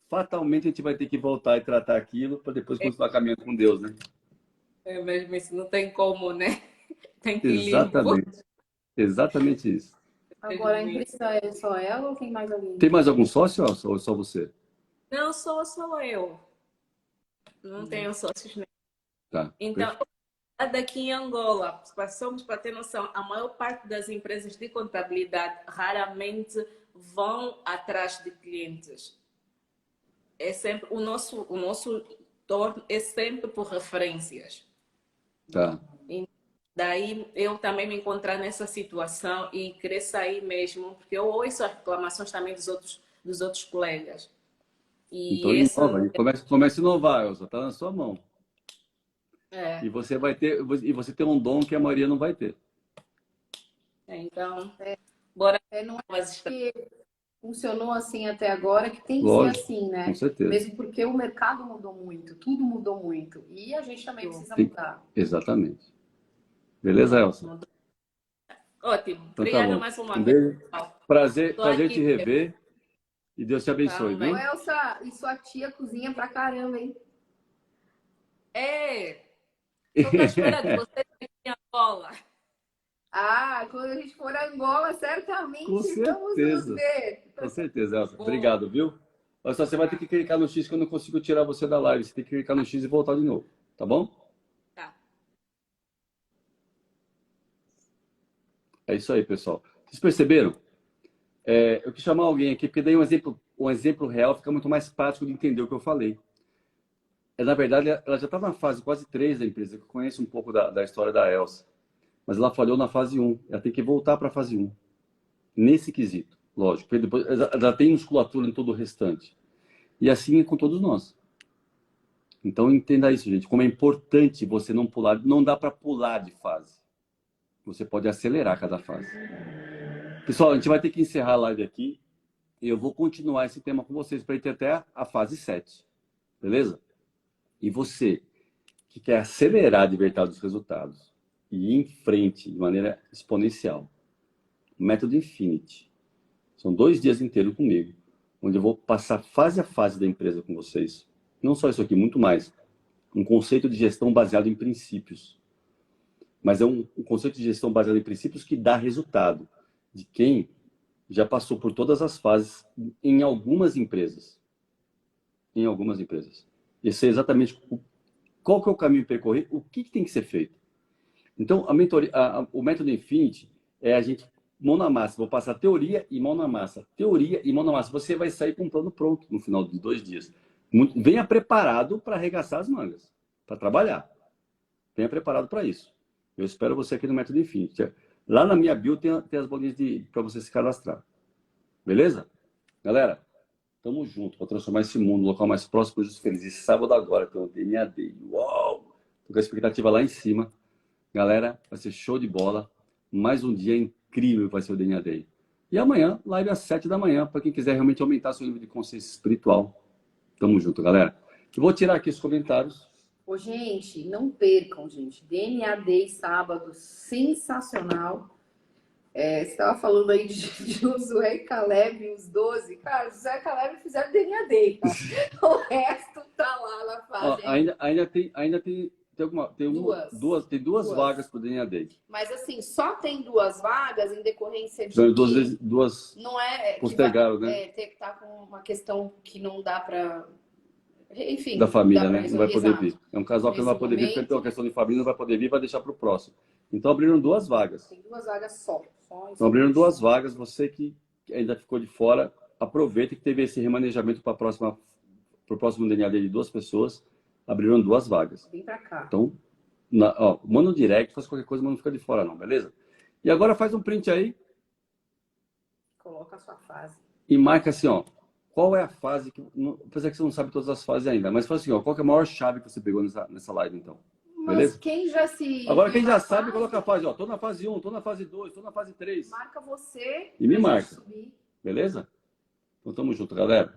fatalmente a gente vai ter que voltar e tratar aquilo para depois continuar caminhando com Deus, né? É mesmo isso, não tem como, né? Tem que Exatamente. Exatamente isso. Agora, a empresa é só ela ou tem mais alguém? Tem mais algum sócio, Elsa, ou só você? Não, sou eu. Não tenho sócios nem. Tá, então, daqui em Angola, passamos para ter noção, a maior parte das empresas de contabilidade raramente vão atrás de clientes. É sempre o nosso torno é sempre por referências. Tá. E daí eu também me encontrar nessa situação e querer sair mesmo, porque eu ouço as reclamações também dos outros colegas. Então inova, comece a inovar, Elsa, está na sua mão. E você tem um dom que a maioria não vai ter. Então, bora. Não é que funcionou assim até agora, que tem que Lógico, ser assim, né? com certeza. Mesmo porque o mercado mudou muito, tudo mudou muito. E a gente também precisa mudar. Exatamente. Beleza, Elsa? Ótimo. Então, obrigada tá mais uma vez. Prazer aqui, te rever. E Deus te abençoe, viu? Elsa, e sua tia cozinha pra caramba, hein? Estou à espera de você aqui em Angola. Quando a gente for a Angola, certamente vamos nos ver. Com certeza, Elsa. Obrigado, viu? Olha só, você vai ter que clicar no X que eu não consigo tirar você da live. Você tem que clicar no X e voltar de novo, tá bom? Tá. É isso aí, pessoal. Vocês perceberam? Eu quis chamar alguém aqui, porque daí um exemplo real fica muito mais prático de entender o que eu falei. Na verdade, ela já está na fase quase 3 da empresa, que eu conheço um pouco da história da Elsa. Mas ela falhou na fase 1. Ela tem que voltar para a fase 1. Nesse quesito, lógico. Porque depois, ela tem musculatura em todo o restante. E assim é com todos nós. Então, entenda isso, gente. Como é importante você não pular. Não dá para pular de fase. Você pode acelerar cada fase. Pessoal, a gente vai ter que encerrar a live aqui. E eu vou continuar esse tema com vocês para ir até a fase 7. Beleza? E você que quer acelerar de verdade os resultados e ir em frente de maneira exponencial, método Infinity. São 2 dias inteiros comigo, onde eu vou passar fase a fase da empresa com vocês. Não só isso aqui, muito mais. Um conceito de gestão baseado em princípios. Mas é um conceito de gestão baseado em princípios que dá resultado. De quem já passou por todas as fases em algumas empresas. Em algumas empresas. E sei exatamente qual que é o caminho a percorrer, o que tem que ser feito. Então, o método Infinity é a gente, mão na massa, vou passar teoria e mão na massa. Teoria e mão na massa. Você vai sair com um plano pronto no final de 2 dias. Venha preparado para arregaçar as mangas, para trabalhar. Venha preparado para isso. Eu espero você aqui no Método Infinity. Lá na minha bio tem as bolinhas para você se cadastrar. Beleza? Galera, tamo junto para transformar esse mundo no local mais próximo dos felizes. Sábado agora tem o DNA Day. Uau! Tô com a expectativa lá em cima. Galera, vai ser show de bola. Mais um dia incrível vai ser o DNA Day. E amanhã, live às 7 da manhã, para quem quiser realmente aumentar seu nível de consciência espiritual. Tamo junto, galera. Eu vou tirar aqui os comentários. Ô, gente, não percam, gente. DNA Day, sábado, sensacional. Você estava falando aí de Josué e Caleb, os 12. Cara, Josué e Caleb fizeram DNA Day, tá? O resto tá lá na fase. Ainda tem duas vagas pro DNA Day. Mas assim, só tem 2 vagas em decorrência de Então, duas não é postergaram, né? Tem que estar com uma questão que não dá para, enfim, da família, dá pra né? Não resolver, vai poder exato. vir. É um casal que não vai poder vir, porque Momento, tem uma questão de família, não vai poder vir, vai deixar pro próximo. Então abriram 2 vagas. Tem 2 vagas só Então abriram 2 vagas. Você que ainda ficou de fora, aproveita que teve esse remanejamento para o próximo DNA Day de 2 pessoas. Abriram 2 vagas. Vem pra cá. Então, manda um direct, faz qualquer coisa, mas não fica de fora não, beleza? E agora faz um print aí Coloca a sua fase. e marca assim, ó. Qual é a fase que... Apesar que você não sabe todas as fases ainda, mas faz assim, ó. Qual que é a maior chave que você pegou nessa live, então? Mas beleza? quem já se... Agora quem já sabe, coloca a fase, ó. Tô na fase 1, tô na fase 2, tô na fase 3. Marca você. E me pra marca. gente subir. Beleza? Então tamo junto, galera.